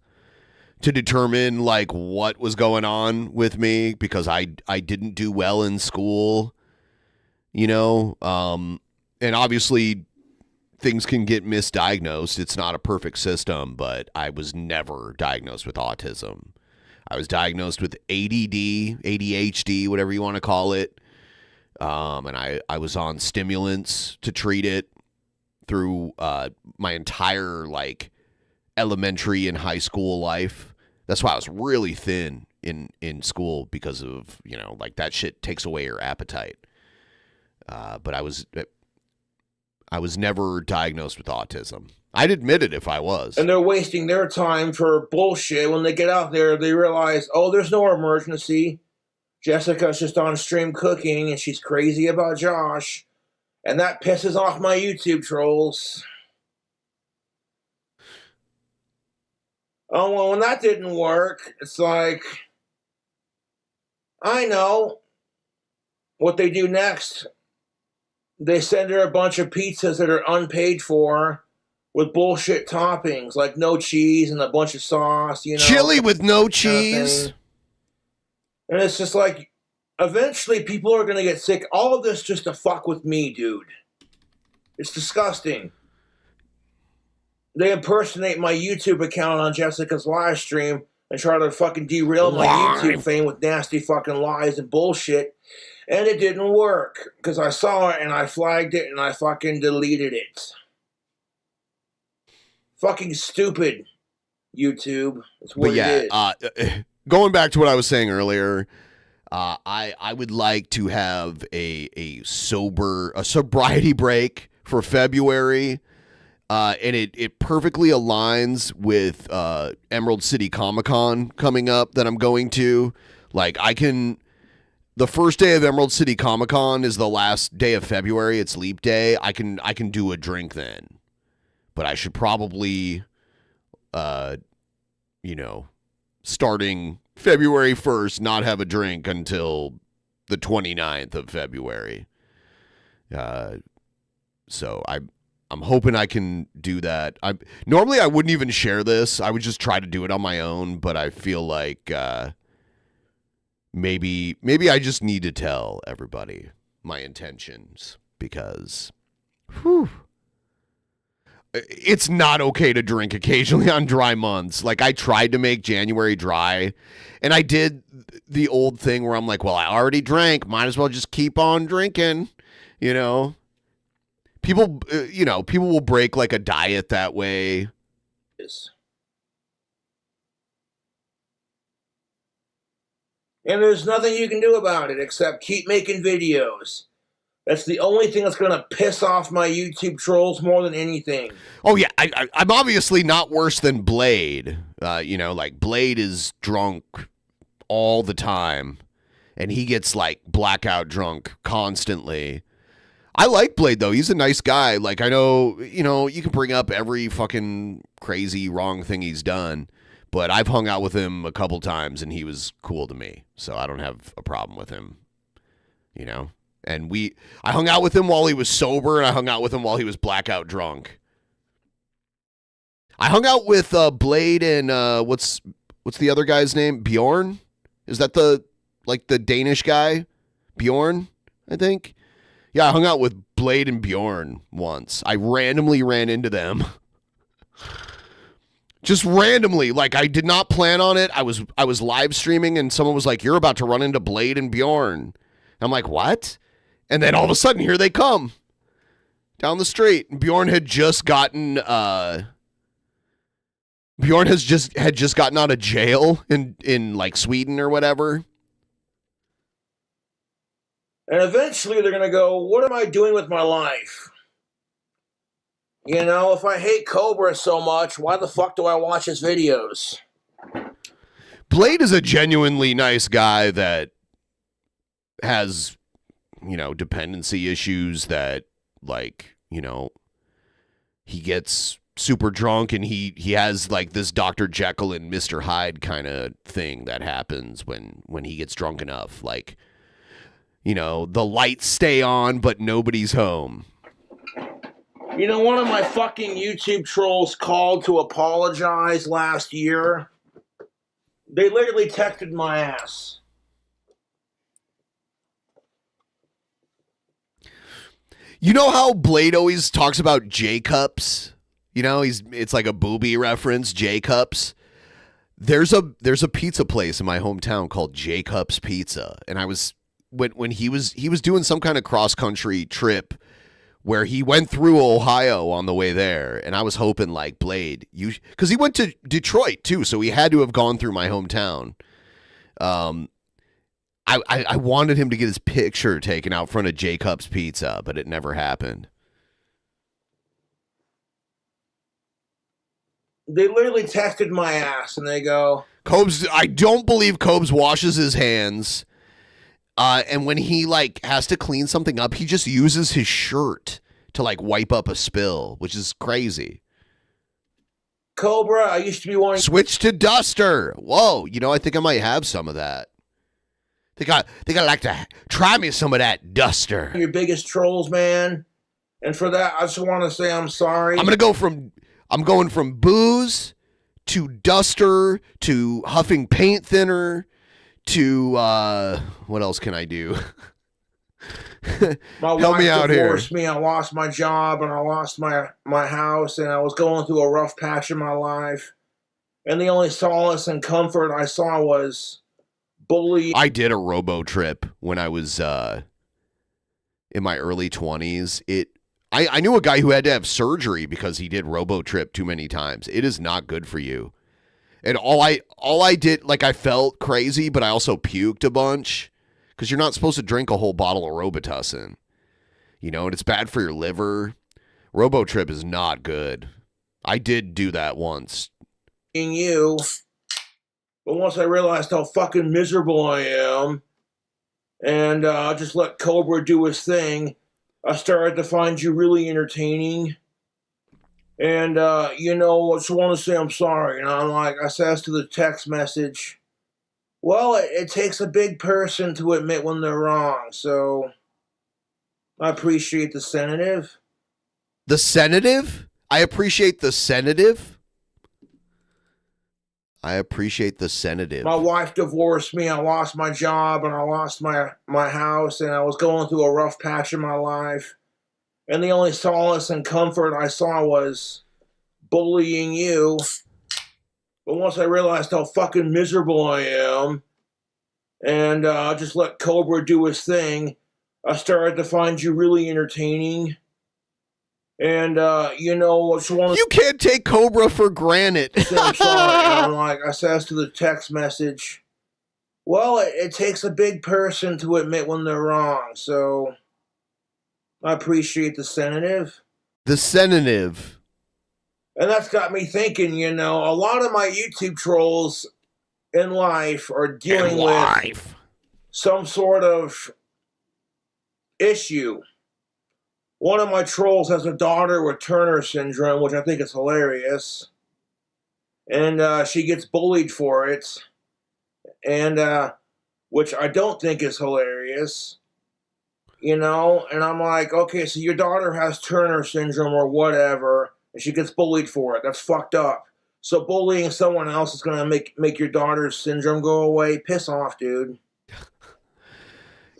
S8: to determine like what was going on with me because I didn't do well in school, and obviously things can get misdiagnosed. It's not a perfect system, but I was never diagnosed with autism. I was diagnosed with ADD, ADHD, whatever you want to call it. And I was on stimulants to treat it through my entire like elementary and high school life. That's why I was really thin in school because of, like that shit takes away your appetite. But I was never diagnosed with autism. I'd admit it if I was.
S10: And they're wasting their time for bullshit. When they get out there, they realize, oh, there's no emergency. Jessica's just on stream cooking, and she's crazy about Josh. And that pisses off my YouTube trolls. Oh, well, when that didn't work, it's like, I know what they do next. They send her a bunch of pizzas that are unpaid for with bullshit toppings, like no cheese and a bunch of sauce,
S8: Chili with no cheese.
S10: And it's just like, eventually people are going to get sick. All of this just to fuck with me, dude. It's disgusting. They impersonate my YouTube account on Jessica's live stream and try to fucking derail my YouTube fame with nasty fucking lies and bullshit. And it didn't work because I saw it and I flagged it and I fucking deleted it. Fucking stupid, YouTube. That's what it is.
S8: Going back to what I was saying earlier, I would like to have a sobriety break for February. And it perfectly aligns with Emerald City Comic-Con coming up that I'm going to. Like, the first day of Emerald City Comic-Con is the last day of February. It's Leap Day. I can do a drink then. But I should probably, starting February 1st, not have a drink until the 29th of February. So I'm hoping I can do that. Normally I wouldn't even share this. I would just try to do it on my own, but I feel like maybe I just need to tell everybody my intentions because it's not okay to drink occasionally on dry months. Like, I tried to make January dry, and I did the old thing where I'm like, well, I already drank. Might as well just keep on drinking, People, people will break like a diet that way.
S10: And there's nothing you can do about it except keep making videos. That's the only thing that's going to piss off my YouTube trolls more than anything.
S8: Oh, yeah. I'm obviously not worse than Blade. Like, Blade is drunk all the time, and he gets, like, blackout drunk constantly. I like Blade, though. He's a nice guy. Like, I know, you can bring up every fucking crazy wrong thing he's done, but I've hung out with him a couple times, and he was cool to me, so I don't have a problem with him, And I hung out with him while he was sober, and I hung out with him while he was blackout drunk. I hung out with Blade and what's the other guy's name? Bjorn? Is that the Danish guy? Bjorn, I think. Yeah, I hung out with Blade and Bjorn once. I randomly ran into them. Just randomly. Like, I did not plan on it. I was live streaming, and someone was like, "You're about to run into Blade and Bjorn." I'm like, "What?" And then all of a sudden, here they come down the street. Bjorn had just gotten Bjorn had just gotten out of jail in like Sweden or whatever.
S10: And eventually they're going to go, what am I doing with my life? If I hate Cobra so much, why the fuck do I watch his videos?
S8: Blade is a genuinely nice guy that has, dependency issues that, like, he gets super drunk and he has, like, this Dr. Jekyll and Mr. Hyde kind of thing that happens when he gets drunk enough. Like, the lights stay on, but nobody's home.
S10: One of my fucking YouTube trolls called to apologize last year. They literally texted my ass.
S8: You know how Blade always talks about J-Cups? It's like a booby reference, J-Cups. There's a pizza place in my hometown called J-Cups Pizza, and I was when he was doing some kind of cross-country trip where he went through Ohio on the way there, and I was hoping, like, Blade, because he went to Detroit too, so he had to have gone through my hometown. I wanted him to get his picture taken out front of Jacob's Pizza, but it never happened.
S10: They literally texted my ass, and they go,
S8: I don't believe Cobes washes his hands. And when he, like, has to clean something up, he just uses his shirt to, like, wipe up a spill, which is crazy.
S10: Cobra, I used to be wanting...
S8: Switch to Duster. Whoa, I think I might have some of that. They got like to try me some of that duster.
S10: Your biggest trolls, man. And for that, I just want to say I'm sorry.
S8: I'm going from booze to duster to huffing paint thinner to what else can I do?
S10: My
S8: Help
S10: wife
S8: me out here.
S10: divorced me. I lost my job and I lost my house, and I was going through a rough patch in my life. And the only solace and comfort I saw was bullying.
S8: I did a robo trip when I was in my early 20s. I knew a guy who had to have surgery because he did robo trip too many times. It is not good for you. And all I did, like, I felt crazy, but I also puked a bunch because you're not supposed to drink a whole bottle of Robitussin. You know, and it's bad for your liver. Robo trip is not good. I did do that once.
S10: You, but once I realized how fucking miserable I am, and I just let Cobra do his thing, I started to find you really entertaining. And you know, I just want to say I'm sorry. And I'm like, I says to the text message, well, it takes a big person to admit when they're wrong, so I appreciate the sedative.
S8: The sedative? I appreciate the sedative. I appreciate the sedative.
S10: My wife divorced me. I lost my job and I lost my house, and I was going through a rough patch in my life. And the only solace and comfort I saw was bullying you. But once I realized how fucking miserable I am, and I just let Cobra do his thing, I started to find you really entertaining. And, you know, I just want to...
S8: You can't take Cobra for granted.
S10: I'm sorry. And I'm like, I says to the text message, well, it takes a big person to admit when they're wrong, so I appreciate the sedative.
S8: The sedative.
S10: And that's got me thinking, you know, a lot of my YouTube trolls in life are dealing with some sort of issue. One of my trolls has a daughter with Turner syndrome, which I think is hilarious. And she gets bullied for it. And which I don't think is hilarious. You know? And I'm like, okay, so your daughter has Turner syndrome or whatever, and she gets bullied for it. That's fucked up. So bullying someone else is going to make your daughter's syndrome go away? Piss off, dude.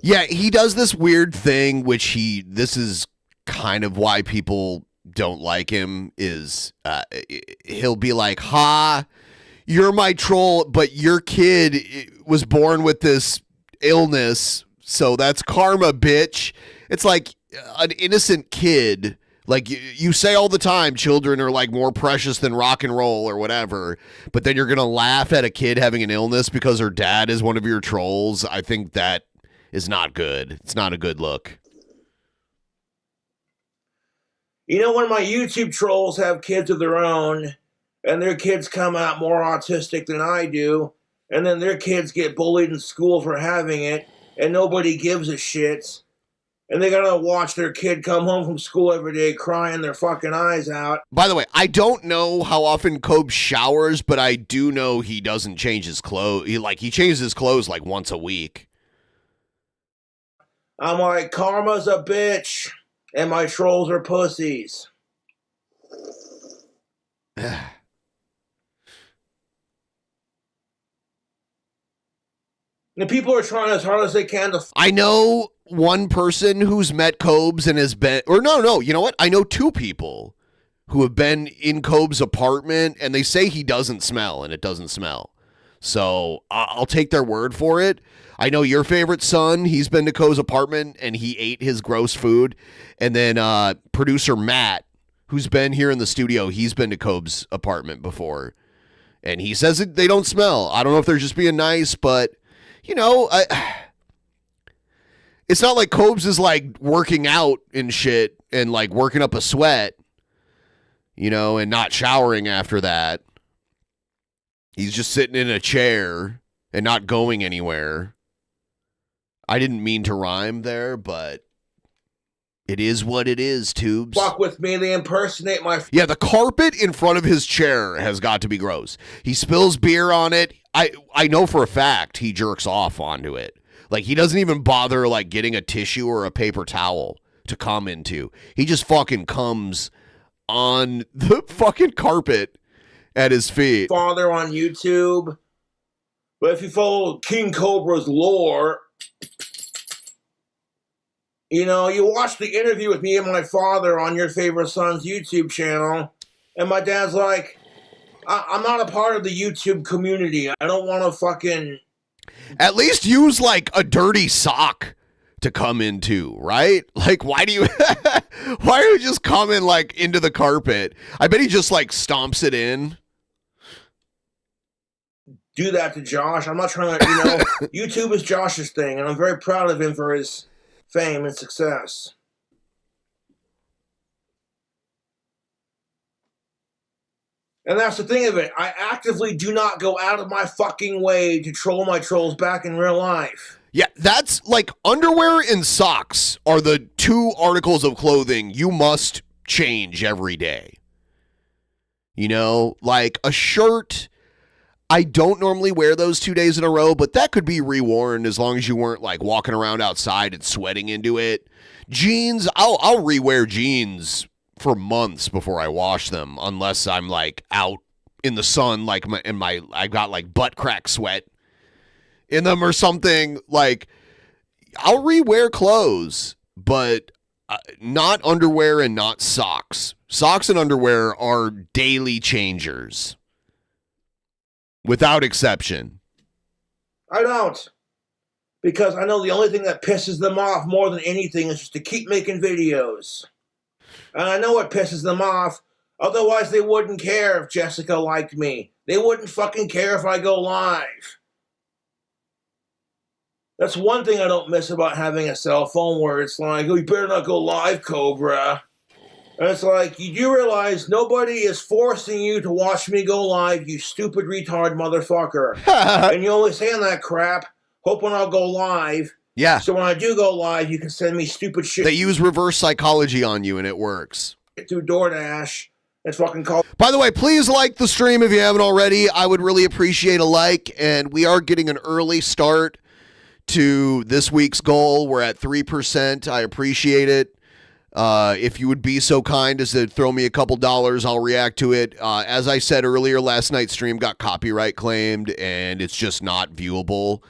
S8: Yeah, he does this weird thing, which this is kind of why people don't like him, is he'll be like, ha, you're my troll, but your kid was born with this illness, so that's karma, bitch. It's like an innocent kid. Like, you say all the time children are like more precious than rock and roll or whatever, but then you're gonna laugh at a kid having an illness because her dad is one of your trolls. I think that is not good. It's not a good look.
S10: You know, when my YouTube trolls have kids of their own, and their kids come out more autistic than I do, and then their kids get bullied in school for having it, and nobody gives a shit, and they gotta watch their kid come home from school every day crying their fucking eyes out.
S8: By the way, I don't know how often Cobb showers, but I do know he doesn't change his clothes. He changes his clothes like once a week.
S10: I'm like, karma's a bitch, and my trolls are pussies. The people are trying as hard as they can to...
S8: I know one person who's met Cobb's and has been... Or no, you know what? I know two people who have been in Cobb's apartment, and they say he doesn't smell, and it doesn't smell. So I'll take their word for it. I know your favorite son, he's been to Cobb's apartment, and he ate his gross food. And then producer Matt, who's been here in the studio, he's been to Cobb's apartment before. And he says they don't smell. I don't know if they're just being nice, but... You know, it's not like Cobb's is like working out and shit and like working up a sweat, you know, and not showering after that. He's just sitting in a chair and not going anywhere. I didn't mean to rhyme there, but it is what it is, Tubes.
S10: Fuck with me, they impersonate my...
S8: Yeah, the carpet in front of his chair has got to be gross. He spills beer on it. I know for a fact he jerks off onto it. Like, he doesn't even bother, like, getting a tissue or a paper towel to come into. He just fucking comes on the fucking carpet at his feet.
S10: Father on YouTube. But if you follow King Cobra's lore, you know, you watch the interview with me and my father on your favorite son's YouTube channel, and my dad's like, I'm not a part of the YouTube community. I don't want to fucking...
S8: At least use, like, a dirty sock to come into, right? Like, why do you... why are you just coming, like, into the carpet? I bet he just, like, stomps it in.
S10: Do that to Josh. I'm not trying to, you know... YouTube is Josh's thing, and I'm very proud of him for his fame and success. And that's the thing of it. I actively do not go out of my fucking way to troll my trolls back in real life.
S8: Yeah, that's like underwear and socks are the two articles of clothing you must change every day. You know, like a shirt, I don't normally wear those 2 days in a row, but that could be reworn as long as you weren't like walking around outside and sweating into it. Jeans, I'll rewear jeans for months before I wash them, unless I'm like out in the sun, like I got like butt crack sweat in them or something. Like, I'll rewear clothes, but not underwear and not socks. Socks and underwear are daily changers, without exception.
S10: I don't. Because I know the only thing that pisses them off more than anything is just to keep making videos. And I know what pisses them off. Otherwise, they wouldn't care if Jessica liked me. They wouldn't fucking care if I go live. That's one thing I don't miss about having a cell phone, where it's like, oh, you better not go live, Cobra. And it's like, you do realize nobody is forcing you to watch me go live, you stupid retard motherfucker. And you only saying that crap, hoping I'll go live.
S8: Yeah.
S10: So when I do go live, you can send me stupid shit.
S8: They use reverse psychology on you, and it works.
S10: Through DoorDash. It's fucking called.
S8: By the way, please like the stream if you haven't already. I would really appreciate a like, and we are getting an early start to this week's goal. We're at 3%. I appreciate it. If you would be so kind as to throw me a couple dollars, I'll react to it. As I said earlier, last night's stream got copyright claimed, and it's just not viewable.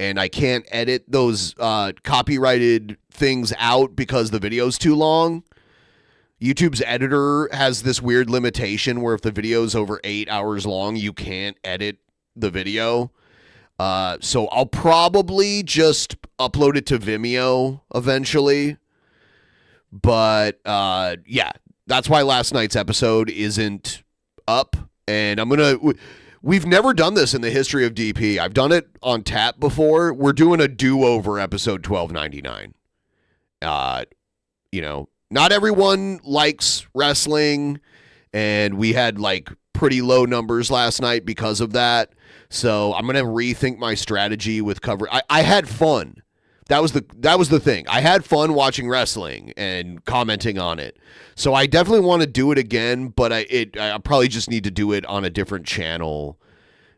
S8: And I can't edit those copyrighted things out because the video's too long. YouTube's editor has this weird limitation where if the video's over 8 hours long, you can't edit the video. So I'll probably just upload it to Vimeo eventually. But yeah, that's why last night's episode isn't up. And we've never done this in the history of DP. I've done it on tap before. We're doing a do-over episode 1299. You know, not everyone likes wrestling, and we had like pretty low numbers last night because of that. So I'm gonna rethink my strategy with cover. I had fun. That was the thing. I had fun watching wrestling and commenting on it. So I definitely want to do it again, but I probably just need to do it on a different channel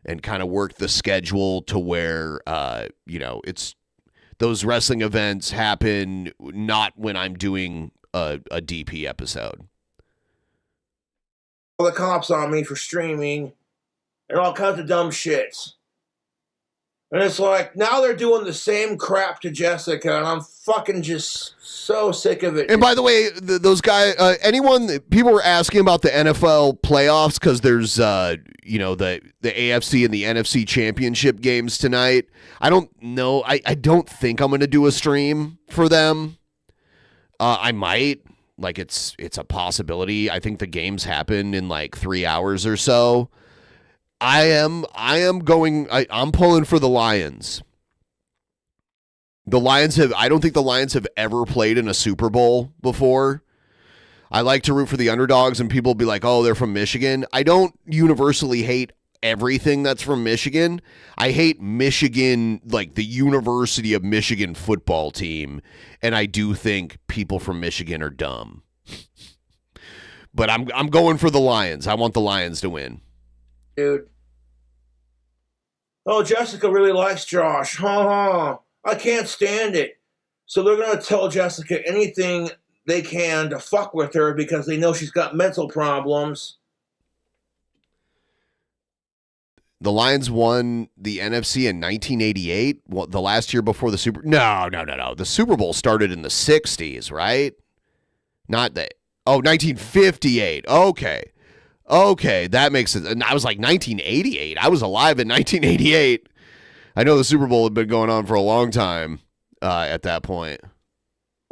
S8: and kind of work the schedule to where you know, it's those wrestling events happen not when I'm doing a DP episode.
S10: All the cops on me for streaming and all kinds of dumb shits. And it's like, now they're doing the same crap to Jessica, and I'm fucking just so sick of it.
S8: And by the way, those guys, people were asking about the NFL playoffs because there's, you know, the AFC and the NFC championship games tonight. I don't know. I don't think I'm going to do a stream for them. I might. Like, it's a possibility. I think the games happen in like 3 hours or so. I'm pulling for the Lions. I don't think the Lions have ever played in a Super Bowl before. I like to root for the underdogs, and people will be like, oh, they're from Michigan. I don't universally hate everything that's from Michigan. I hate Michigan, like the University of Michigan football team, and I do think people from Michigan are dumb. But I'm going for the Lions. I want the Lions to win.
S10: Dude. Oh, Jessica really likes Josh. I can't stand it. So they're going to tell Jessica anything they can to fuck with her because they know she's got mental problems.
S8: The Lions won the NFC in 1988, the last year before the Super. No. The Super Bowl started in the 60s, right? Not the 1958. Okay, that makes sense. And I was like 1988. I was alive in 1988. I know the Super Bowl had been going on for a long time at that point.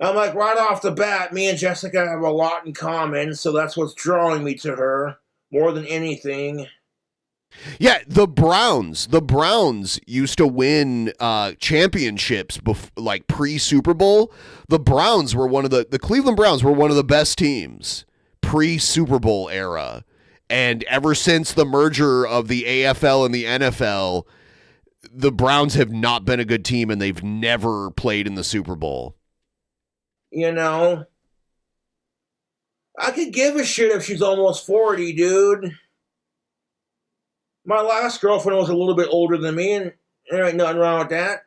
S10: I'm like, right off the bat, me and Jessica have a lot in common, so that's what's drawing me to her more than anything.
S8: Yeah, the Browns used to win championships like pre-Super Bowl. The Browns were the Cleveland Browns were one of the best teams pre-Super Bowl era. And ever since the merger of the AFL and the NFL, the Browns have not been a good team and they've never played in the Super Bowl.
S10: You know, I could give a shit if she's almost 40, dude. My last girlfriend was a little bit older than me, and there ain't nothing wrong with that.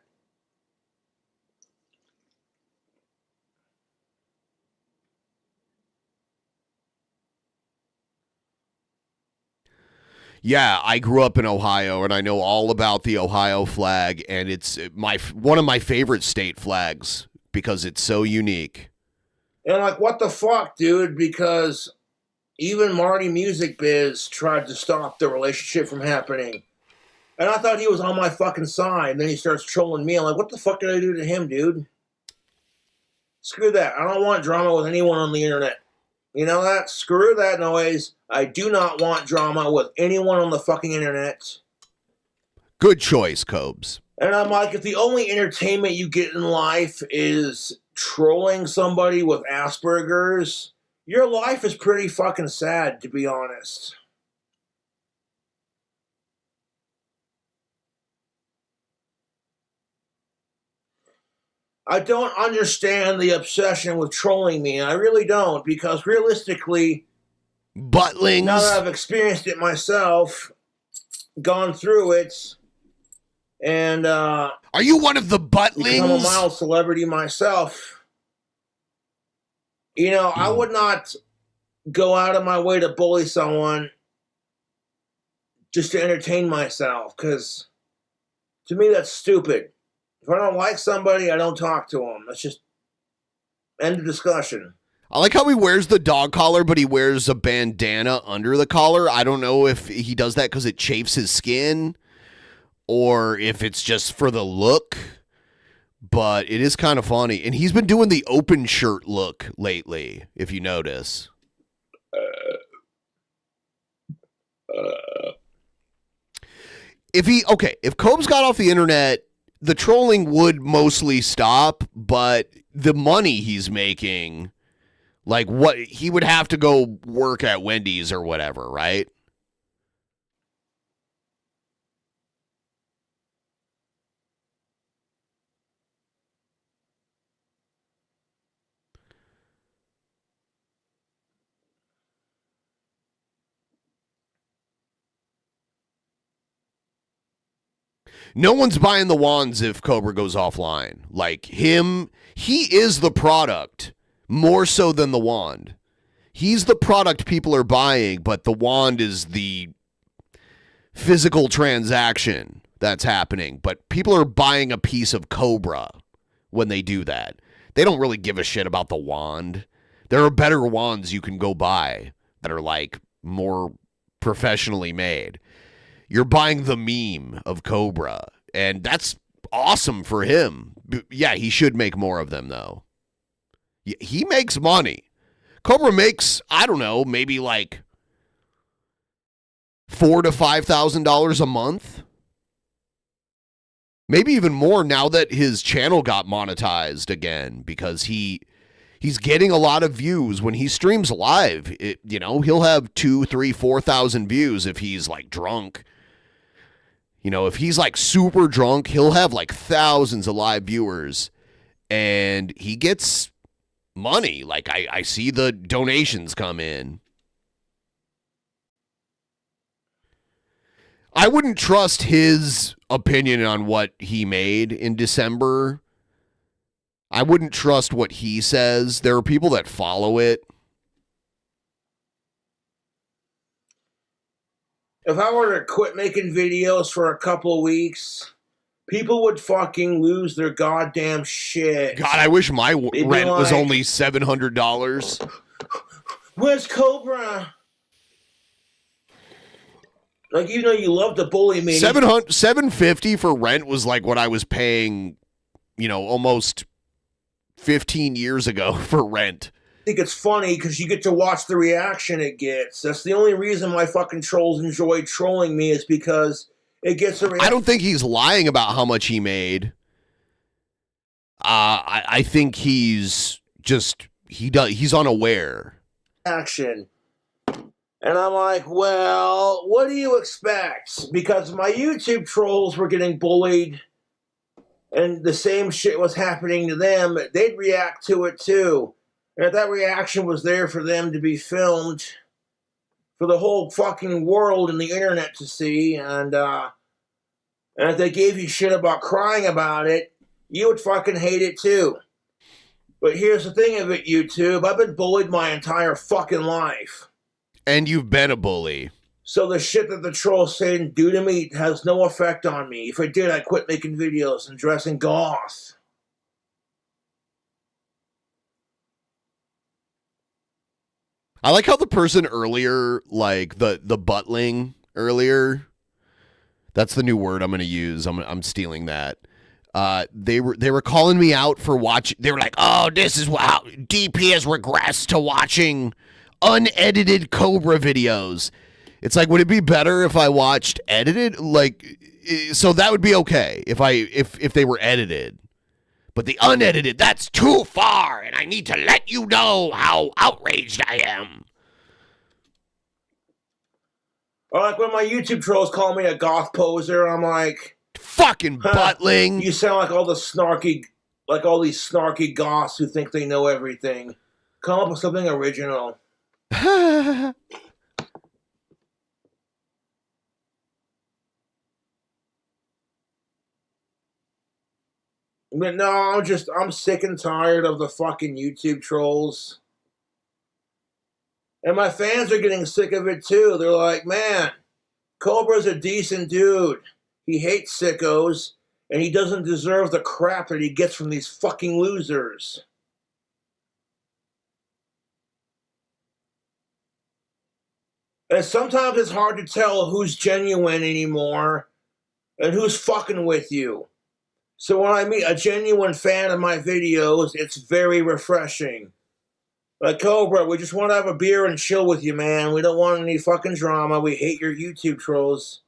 S8: Yeah, I grew up in Ohio, and I know all about the Ohio flag, and it's one of my favorite state flags because it's so unique.
S10: And like, what the fuck, dude? Because even Marty Music Biz tried to stop the relationship from happening. And I thought he was on my fucking side. And then he starts trolling me. I'm like, what the fuck did I do to him, dude? Screw that. I don't want drama with anyone on the internet. You know that? Screw that noise. I do not want drama with anyone on the fucking internet.
S8: Good choice, Cobes.
S10: And I'm like, if the only entertainment you get in life is trolling somebody with Asperger's, your life is pretty fucking sad, to be honest. I don't understand the obsession with trolling me. I really don't, because realistically,
S8: Buttlings.
S10: Now that I've experienced it myself, gone through it, and
S8: are you one of the Buttlings?
S10: Become a mild celebrity myself. You know, I would not go out of my way to bully someone just to entertain myself, because to me that's stupid. If I don't like somebody, I don't talk to them. That's just end of discussion.
S8: I like how he wears the dog collar, but he wears a bandana under the collar. I don't know if he does that because it chafes his skin or if it's just for the look, but it is kind of funny. And he's been doing the open shirt look lately, if you notice. If Cobes got off the internet, the trolling would mostly stop, but the money he's making, like what he would have to go work at Wendy's or whatever, right? No one's buying the wands if Cobra goes offline. Like him, he is the product more so than the wand. He's the product people are buying, but the wand is the physical transaction that's happening. But people are buying a piece of Cobra when they do that. They don't really give a shit about the wand. There are better wands you can go buy that are like more professionally made. You're buying the meme of Cobra, and that's awesome for him. Yeah, he should make more of them, though. He makes money. Cobra makes, I don't know, maybe like $4,000 to $5,000 a month. Maybe even more now that his channel got monetized again, because he's getting a lot of views when he streams live. He'll have 2,000, 3,000, 4,000 views if he's like drunk. If he's like super drunk, he'll have like thousands of live viewers and he gets money. Like I see the donations come in. I wouldn't trust his opinion on what he made in December. I wouldn't trust what he says. There are people that follow it.
S10: If I were to quit making videos for a couple of weeks, people would fucking lose their goddamn shit.
S8: God, I wish my rent was only $700.
S10: Where's Cobra? Like, even though you love to bully me.
S8: $750 for rent was like what I was paying, almost 15 years ago for rent.
S10: I think it's funny because you get to watch the reaction it gets. That's the only reason my fucking trolls enjoy trolling me is because it gets a reaction.
S8: I don't think he's lying about how much he made. I think he's unaware.
S10: Action. And I'm like, well, what do you expect? Because my YouTube trolls were getting bullied and the same shit was happening to them, they'd react to it too. And if that reaction was there for them to be filmed for the whole fucking world and the internet to see, and if they gave you shit about crying about it, you would fucking hate it too. But here's the thing of it, YouTube. I've been bullied my entire fucking life.
S8: And you've been a bully.
S10: So the shit that the trolls say and do to me has no effect on me. If I did, I'd quit making videos and dressing goth.
S8: I like how the person earlier, like the buttling earlier, that's the new word I'm going to use. I'm stealing that. They were calling me out for watching. They were like, "Oh, this is how DP has regressed to watching unedited Cobra videos." It's like, would it be better if I watched edited? Like, so that would be okay if they were edited. But the unedited, that's too far, and I need to let you know how outraged I am.
S10: Or like when my YouTube trolls call me a goth poser, I'm like,
S8: fucking buttling.
S10: You sound like all these snarky goths who think they know everything. Come up with something original. But no, I'm sick and tired of the fucking YouTube trolls. And my fans are getting sick of it too. They're like, man, Cobra's a decent dude. He hates sickos, and he doesn't deserve the crap that he gets from these fucking losers. And sometimes it's hard to tell who's genuine anymore and who's fucking with you. So when I meet a genuine fan of my videos, it's very refreshing. Like, Cobra, we just want to have a beer and chill with you, man. We don't want any fucking drama. We hate your YouTube trolls.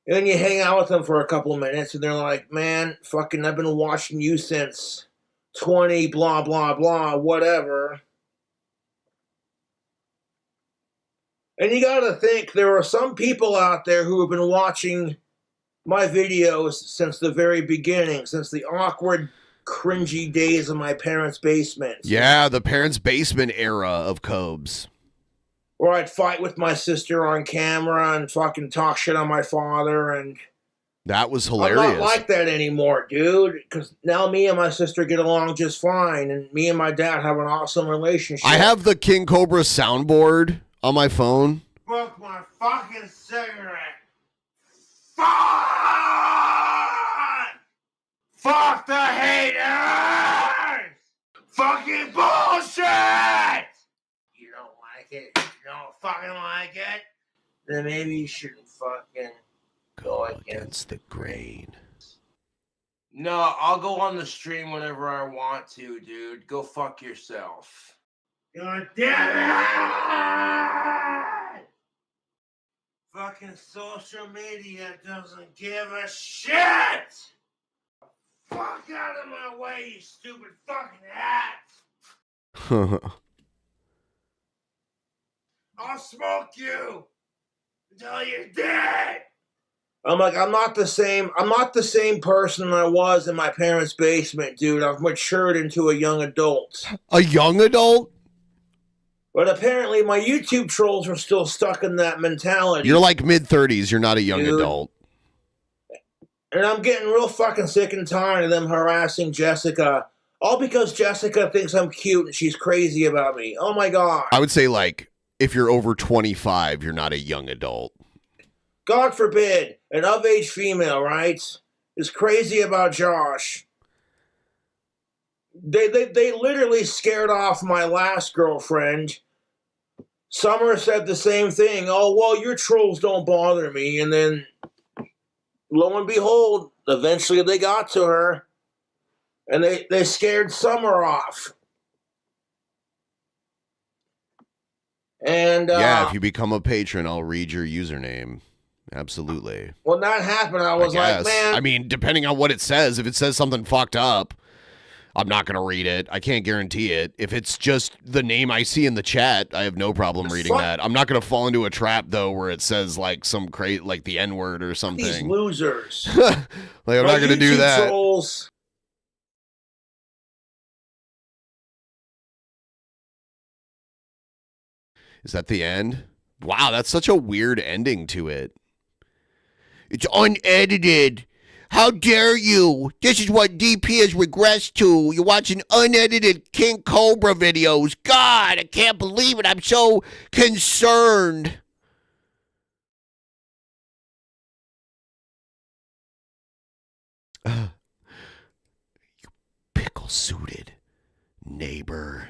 S10: And then you hang out with them for a couple of minutes, and they're like, man, fucking, I've been watching you since 20, blah, blah, blah, whatever. And you gotta think, there are some people out there who have been watching my videos since the very beginning, since the awkward, cringy days of my parents' basement.
S8: Yeah, the parents' basement era of Cobes.
S10: Where I'd fight with my sister on camera and fucking talk shit on my father, and
S8: that was hilarious.
S10: I'm not like that anymore, dude, because now me and my sister get along just fine, and me and my dad have an awesome relationship.
S8: I have the King Cobra soundboard on my phone.
S10: Fuck my fucking cigarette. Fuck the haters! Fucking bullshit! You don't like it? You don't fucking like it? Then maybe you shouldn't fucking go against the grain. No, I'll go on the stream whenever I want to, dude. Go fuck yourself. God damn it! Fucking social media doesn't give a shit! Fuck out of my way, you stupid fucking hat! I'll smoke you until you're dead! I'm like, I'm not the same person I was in my parents' basement, dude. I've matured into a young adult.
S8: A young adult?
S10: But apparently my YouTube trolls are still stuck in that mentality.
S8: You're like mid-30s. You're not a young adult.
S10: And I'm getting real fucking sick and tired of them harassing Jessica. All because Jessica thinks I'm cute and she's crazy about me. Oh my God.
S8: I would say, like, if you're over 25, you're not a young adult.
S10: God forbid, an of-age female, right, is crazy about Josh. They literally scared off my last girlfriend. Summer said the same thing. Oh, well, your trolls don't bother me. And then, lo and behold, eventually they got to her. And they scared Summer off. And
S8: yeah, if you become a patron, I'll read your username. Absolutely.
S10: When that happened, I was like, man.
S8: I mean, depending on what it says, if it says something fucked up, I'm not going to read it. I can't guarantee it. If it's just the name I see in the chat, I have no problem reading that. I'm not going to fall into a trap, though, where it says, like, some like the N-word or something.
S10: These losers.
S8: Like, I'm not going to do that.
S10: Trolls.
S8: Is that the end? Wow, that's such a weird ending to it. It's unedited. How dare you? This is what DP has regressed to. You're watching unedited King Cobra videos. God, I can't believe it. I'm so concerned. You pickle-suited neighbor.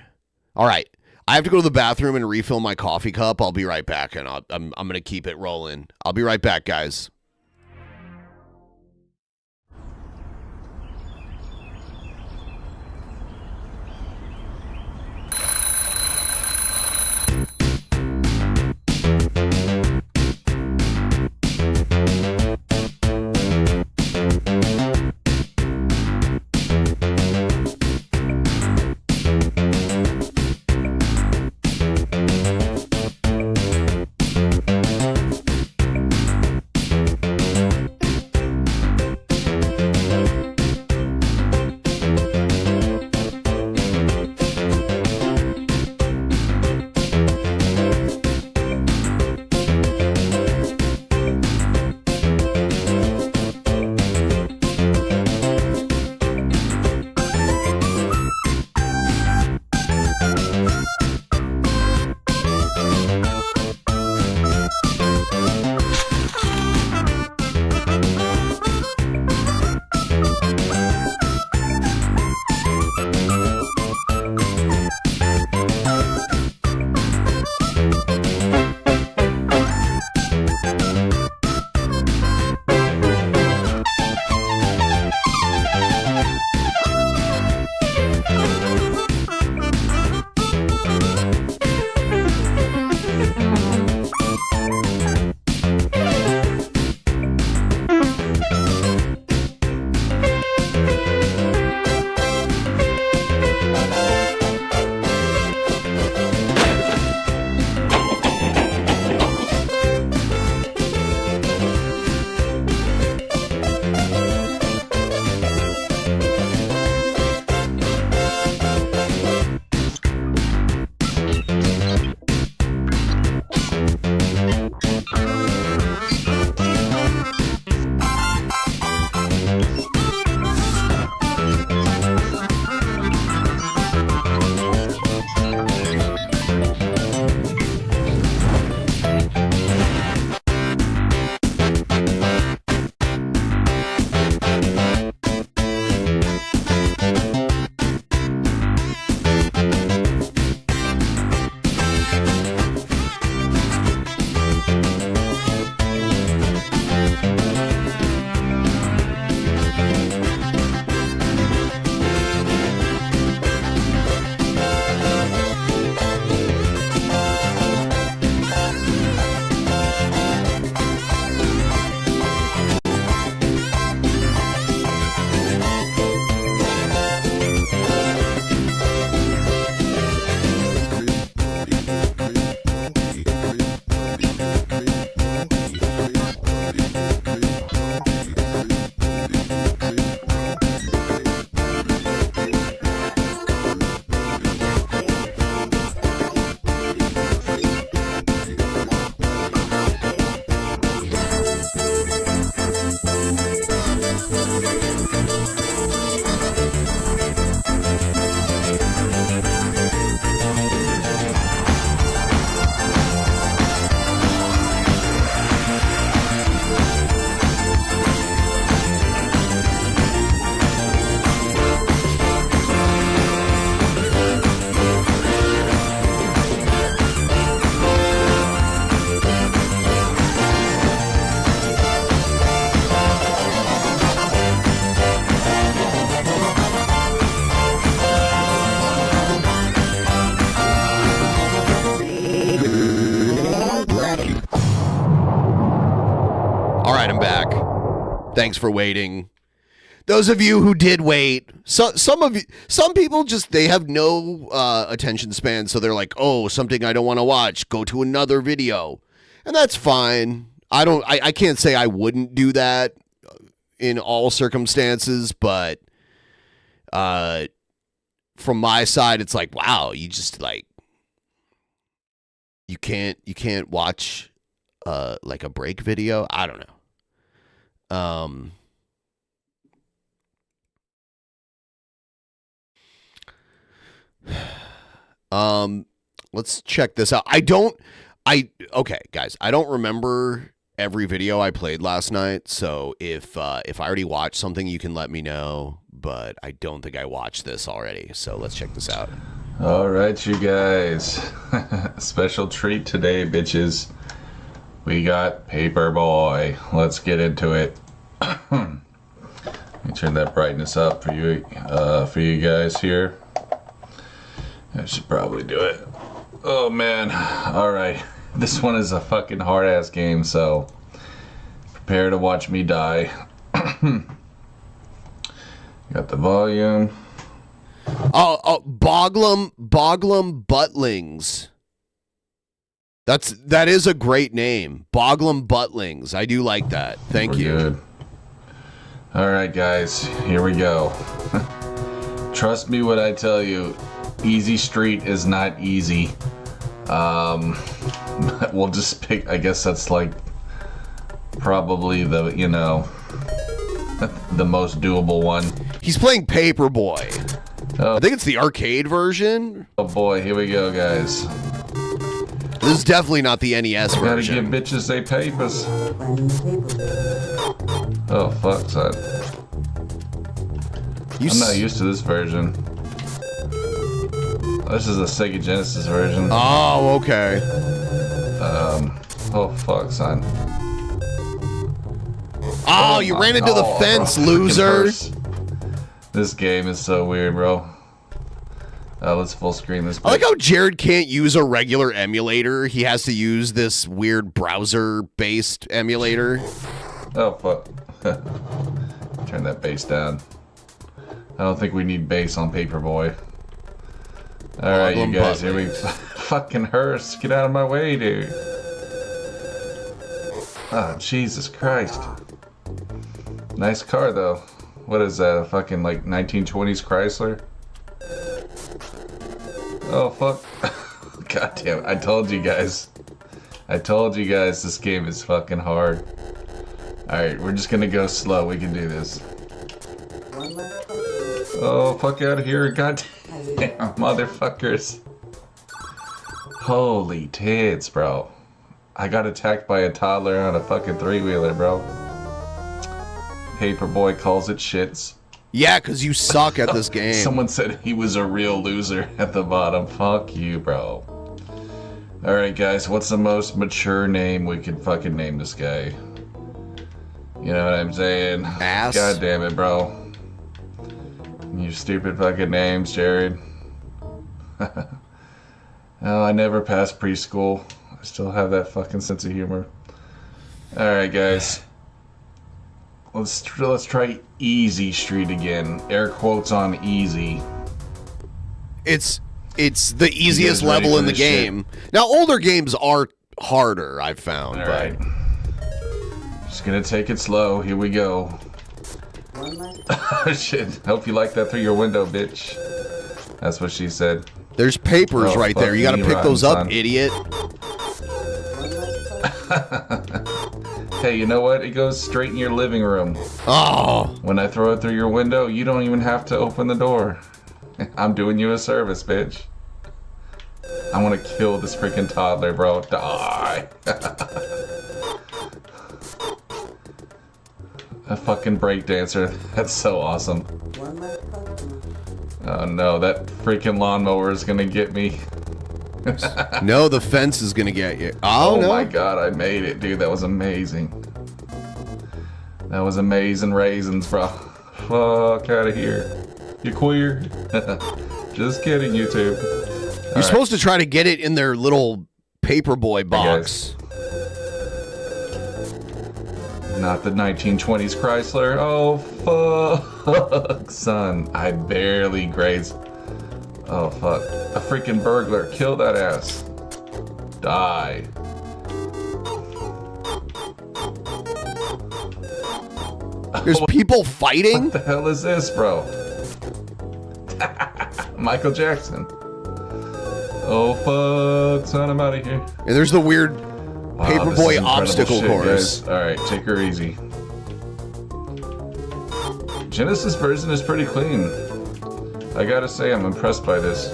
S8: All right. I have to go to the bathroom and refill my coffee cup. I'll be right back, and I'm going to keep it rolling. I'll be right back, guys. right, I'm back. Thanks for waiting. Those of you who did wait, some people just, they have no attention span, so they're like, oh, something I don't want to watch, go to another video. And that's fine. I can't say I wouldn't do that in all circumstances, but from my side, it's like, wow, you just like, you can't watch like a break video. I don't know. Let's check this out. Okay, guys, I don't remember every video I played last night, so if I already watched something, you can let me know, but I don't think I watched this already, so let's check this out.
S11: All right, you guys. Special treat today, bitches. We got Paperboy. Let's get into it. Let me turn that brightness up for you guys here. I should probably do it. Oh man. All right. This one is a fucking hard ass game, so prepare to watch me die. Got the volume.
S8: Oh, Boglum Buttlings. That is a great name. Boglum Buttlings. I do like that. Thank you.
S11: Good. All right, guys. Here we go. Trust me when I tell you, Easy Street is not easy. We'll just pick, I guess that's like probably the, you know, the most doable one.
S8: He's playing Paperboy. I think it's the arcade version.
S11: Oh boy, here we go, guys.
S8: This is definitely not the NES version.
S11: Gotta give bitches they papers. Oh fuck, son. I'm not used to this version. This is the Sega Genesis version.
S8: Oh, okay.
S11: Oh fuck, son.
S8: Oh, you ran into the fence, loser.
S11: This game is so weird, bro. Let's full screen this.
S8: I like how Jared can't use a regular emulator. He has to use this weird browser-based emulator.
S11: Oh, fuck. Turn that bass down. I don't think we need bass on Paperboy. Alright, you guys, here we... Fucking hearse, get out of my way, dude. Oh, Jesus Christ. Nice car, though. What is that, a fucking, like, 1920s Chrysler? Oh, fuck. God damn it, I told you guys. I told you guys this game is fucking hard. Alright, we're just gonna go slow, we can do this. Oh, fuck out of here, god damn, motherfuckers. Holy tits, bro. I got attacked by a toddler on a fucking three-wheeler, bro. Paperboy calls it shits.
S8: Yeah, because you suck at this game.
S11: Someone said he was a real loser at the bottom. Fuck you, bro. Alright, guys, what's the most mature name we could fucking name this guy? You know what I'm saying?
S8: Ass.
S11: God damn it, bro. You stupid fucking names, Jared. Oh, I never passed preschool. I still have that fucking sense of humor. Alright, guys. Let's try Easy Street again. Air quotes on easy.
S8: It's the easiest level in the game. Shit? Now, older games are harder, I've found.
S11: All right. Just gonna take it slow. Here we go. Shit. Hope you like that through your window, bitch. That's what she said.
S8: There's papers right there. You gotta pick those up, idiot. Hey, you know what? It goes straight in your living room. Oh.
S11: When I throw it through your window, you don't even have to open the door. I'm doing you a service, bitch. I want to kill this freaking toddler, bro. Die. A fucking breakdancer. That's so awesome. Oh no, that freaking lawnmower is gonna get me.
S8: No, the fence is gonna get you. Oh no.
S11: My god, I made it, dude. That was amazing. That was amazing raisins, bro. Fuck out of here. You queer? Just kidding, YouTube.
S8: You're supposed to try to get it in their little Paperboy box.
S11: Not the 1920s Chrysler. Oh, fuck, son. I barely grazed. Oh, fuck. A freaking burglar. Kill that ass. Die.
S8: There's people fighting?
S11: What the hell is this, bro? Michael Jackson. Oh, fuck, son. I'm out of here.
S8: And there's the weird Paperboy obstacle course.
S11: Alright, take her easy. Genesis version is pretty clean. I gotta say, I'm impressed by this.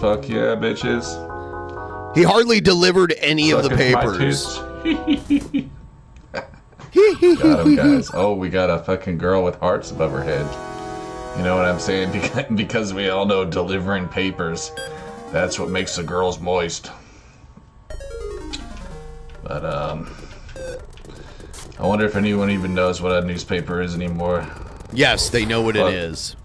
S11: Fuck yeah, bitches.
S8: He hardly delivered any of the papers.
S11: Got him, guys. Oh, we got a fucking girl with hearts above her head. You know what I'm saying? Because we all know delivering papers, that's what makes the girls moist. But, I wonder if anyone even knows what a newspaper is anymore.
S8: Yes, they know what it is.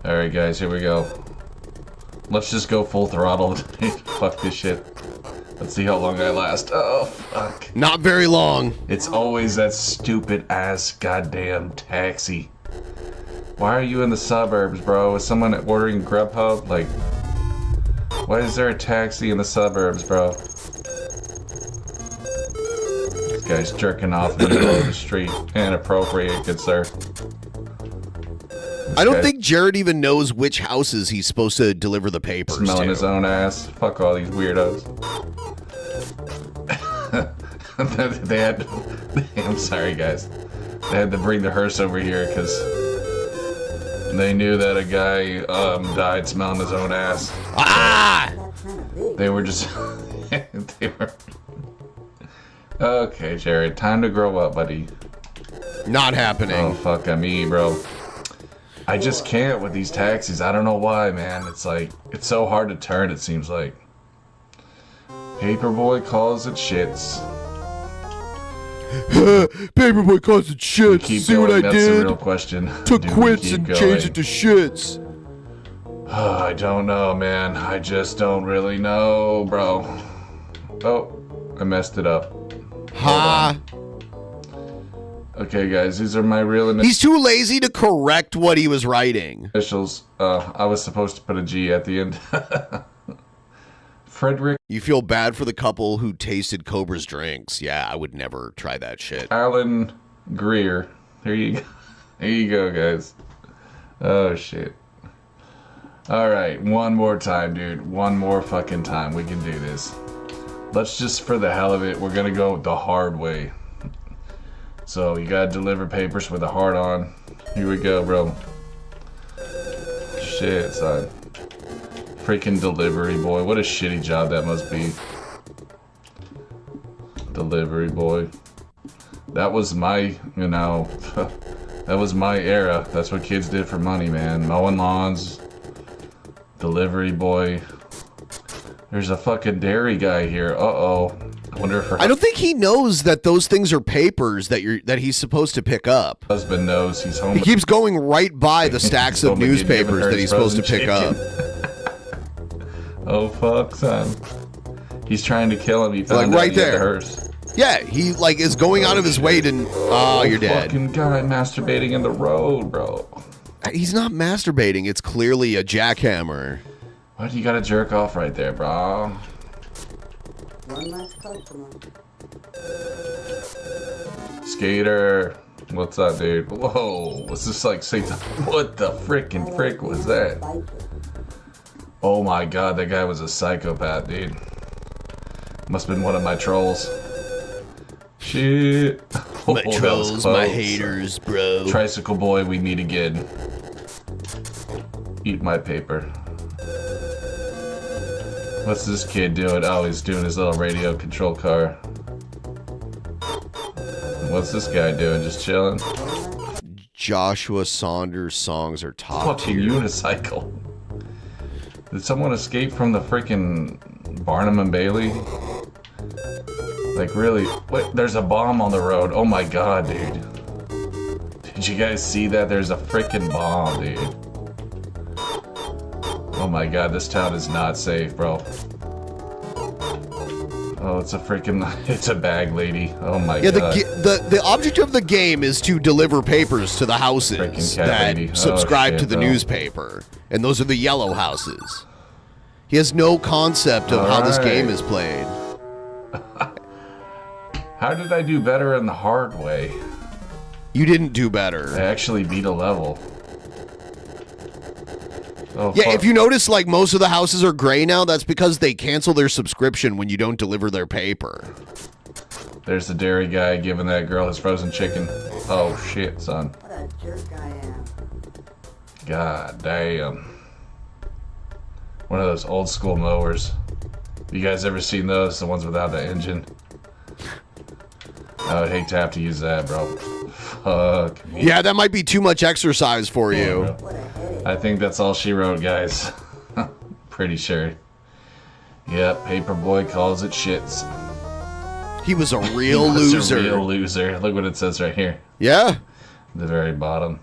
S11: Alright, guys, here we go. Let's just go full throttle. Fuck this shit. Let's see how long I last. Oh, fuck.
S8: Not very long.
S11: It's always that stupid ass goddamn taxi. Why are you in the suburbs, bro? Is someone ordering Grubhub? Like, why is there a taxi in the suburbs, bro? This guy's jerking off in the middle of the street. Inappropriate, good sir.
S8: I don't think Jared even knows which houses he's supposed to deliver the papers
S11: Smelling
S8: to.
S11: his own ass. Fuck all these weirdos. They had. I'm sorry, guys. They had to bring the hearse over here because they knew that a guy died smelling his own ass.
S8: Ah!
S11: They were just. They were. Okay, Jared. Time to grow up, buddy.
S8: Not happening.
S11: Oh fuck, me, bro. I just can't with these taxis. I don't know why, man. It's like, it's so hard to turn, it seems like. Paperboy calls it shits.
S8: Paperboy calls it shits. See what I
S11: That's
S8: did?
S11: That's the real question.
S8: Took quits and changed it to shits.
S11: Oh, I don't know, man. I just don't really know, bro. Oh, I messed it up.
S8: Ha!
S11: Okay, guys, these are my real
S8: He's too lazy to correct what he was writing.
S11: Initials. I was supposed to put a G at the end. Frederick.
S8: You feel bad for the couple who tasted Cobra's drinks. Yeah, I would never try that shit.
S11: Alan Greer. There you go. There you go, guys. Oh, shit. Alright, one more time, dude. One more fucking time. We can do this. Let's just, for the hell of it, we're gonna go the hard way. So, you gotta deliver papers with a heart on. Here we go, bro. Shit, son. Freaking delivery boy. What a shitty job that must be. Delivery boy. That was my, you know, that was my era. That's what kids did for money, man. Mowing lawns. Delivery boy. There's a fucking dairy guy here. Uh-oh. I wonder if her
S8: I don't think he knows that those things are papers that he's supposed to pick up.
S11: Husband knows he's home.
S8: He keeps going right by the stacks of newspapers that he's supposed to pick up.
S11: Oh fuck, son. He's trying to kill him. He found
S8: like right
S11: out he had
S8: there.
S11: the hearse.
S8: Yeah, he like is going out of his way to. Oh, you're dead.
S11: Fucking guy masturbating in the road, bro.
S8: He's not masturbating. It's clearly a jackhammer.
S11: Why do you gotta jerk off right there, bro?
S12: One last customer.
S11: Skater. What's up, dude? Whoa. Was this like Satan? What the frickin' frick was that? Oh my god, that guy was a psychopath, dude. Must have been one of my trolls. Shit.
S8: My trolls, my haters, bro.
S11: Tricycle boy, we meet again. Eat my paper. What's this kid doing? Oh, he's doing his little radio control car. What's this guy doing? Just chilling?
S8: Joshua Saunders songs are top
S11: Fucking
S8: tier.
S11: unicycle. Did someone escape from the freaking Barnum and Bailey? Like really? Wait, there's a bomb on the road. Oh my god, dude. Did you guys see that? There's a freaking bomb, dude. Oh my god, this town is not safe, bro. Oh, it's a bag lady. Oh my
S8: Yeah,
S11: god.
S8: the object of the game is to deliver papers to the houses that subscribe to the newspaper. And those are the yellow houses. He has no concept of how this game is played.
S11: How did I do better in the hard way?
S8: You didn't do better.
S11: I actually beat a level. Oh,
S8: Yeah,
S11: fuck.
S8: if you notice, like, most of the houses are gray now, that's because they cancel their subscription when you don't deliver their paper.
S11: There's the dairy guy giving that girl his frozen chicken. Oh shit, son.
S12: What a jerk I am.
S11: God damn. One of those old school mowers. You guys ever seen those? The ones without the engine? I would hate to have to use that, bro. Fuck me.
S8: Yeah, that might be too much exercise for you.
S11: I think that's all she wrote, guys. Pretty sure. Yep, Paperboy calls it shits.
S8: He was a real
S11: He was
S8: loser.
S11: a real loser. Look what it says right here.
S8: Yeah.
S11: The very bottom.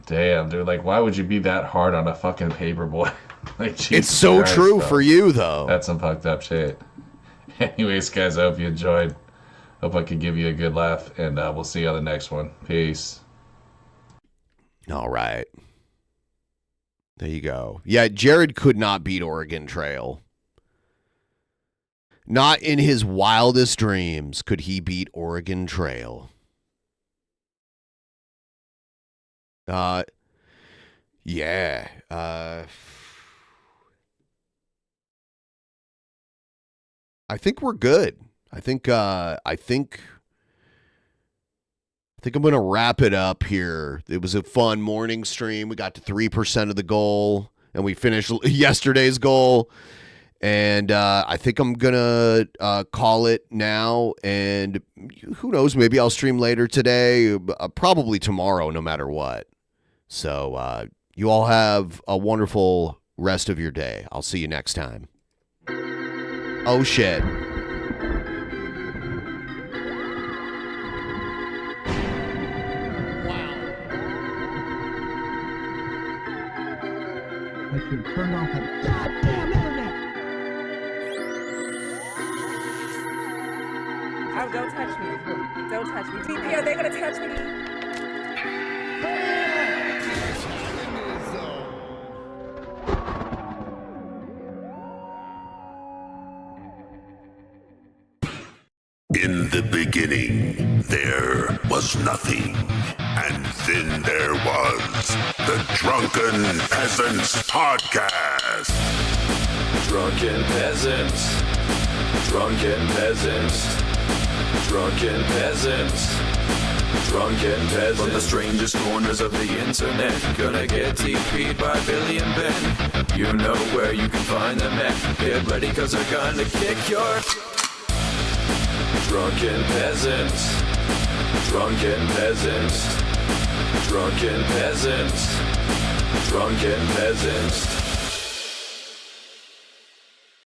S11: Damn, dude. Like, why would you be that hard on a fucking Paperboy? Like, Jesus
S8: It's so
S11: Christ,
S8: true
S11: bro.
S8: for you, though.
S11: That's some fucked up shit. Anyways, guys, I hope you enjoyed. Hope I could give you a good laugh, and we'll see you on the next one. Peace.
S8: All right. There you go. Yeah, Jared could not beat Oregon Trail. Not in his wildest dreams could he beat Oregon Trail. Yeah. I think we're good. I think I'm gonna wrap it up here. It was a fun morning stream. We got to 3% of the goal, and we finished yesterday's goal. And I think I'm gonna call it now. And who knows? Maybe I'll stream later today. Probably tomorrow, no matter what. So you all have a wonderful rest of your day. I'll see you next time. Oh shit.
S6: I should turn off the goddamn internet.
S13: Oh, don't touch me. Don't touch me. DP, are they gonna touch me?
S2: In the beginning, there was nothing. And then there was the Drunken Peasants Podcast.
S14: Drunken Peasants. Drunken Peasants. Drunken Peasants. Drunken Peasants. From the strangest corners of the internet, gonna get TP'd by Billy and Ben. You know where you can find them at. Get ready, cause they're gonna kick your... Drunken Peasants. Drunken Peasants. Drunken Peasants. Drunken Peasants.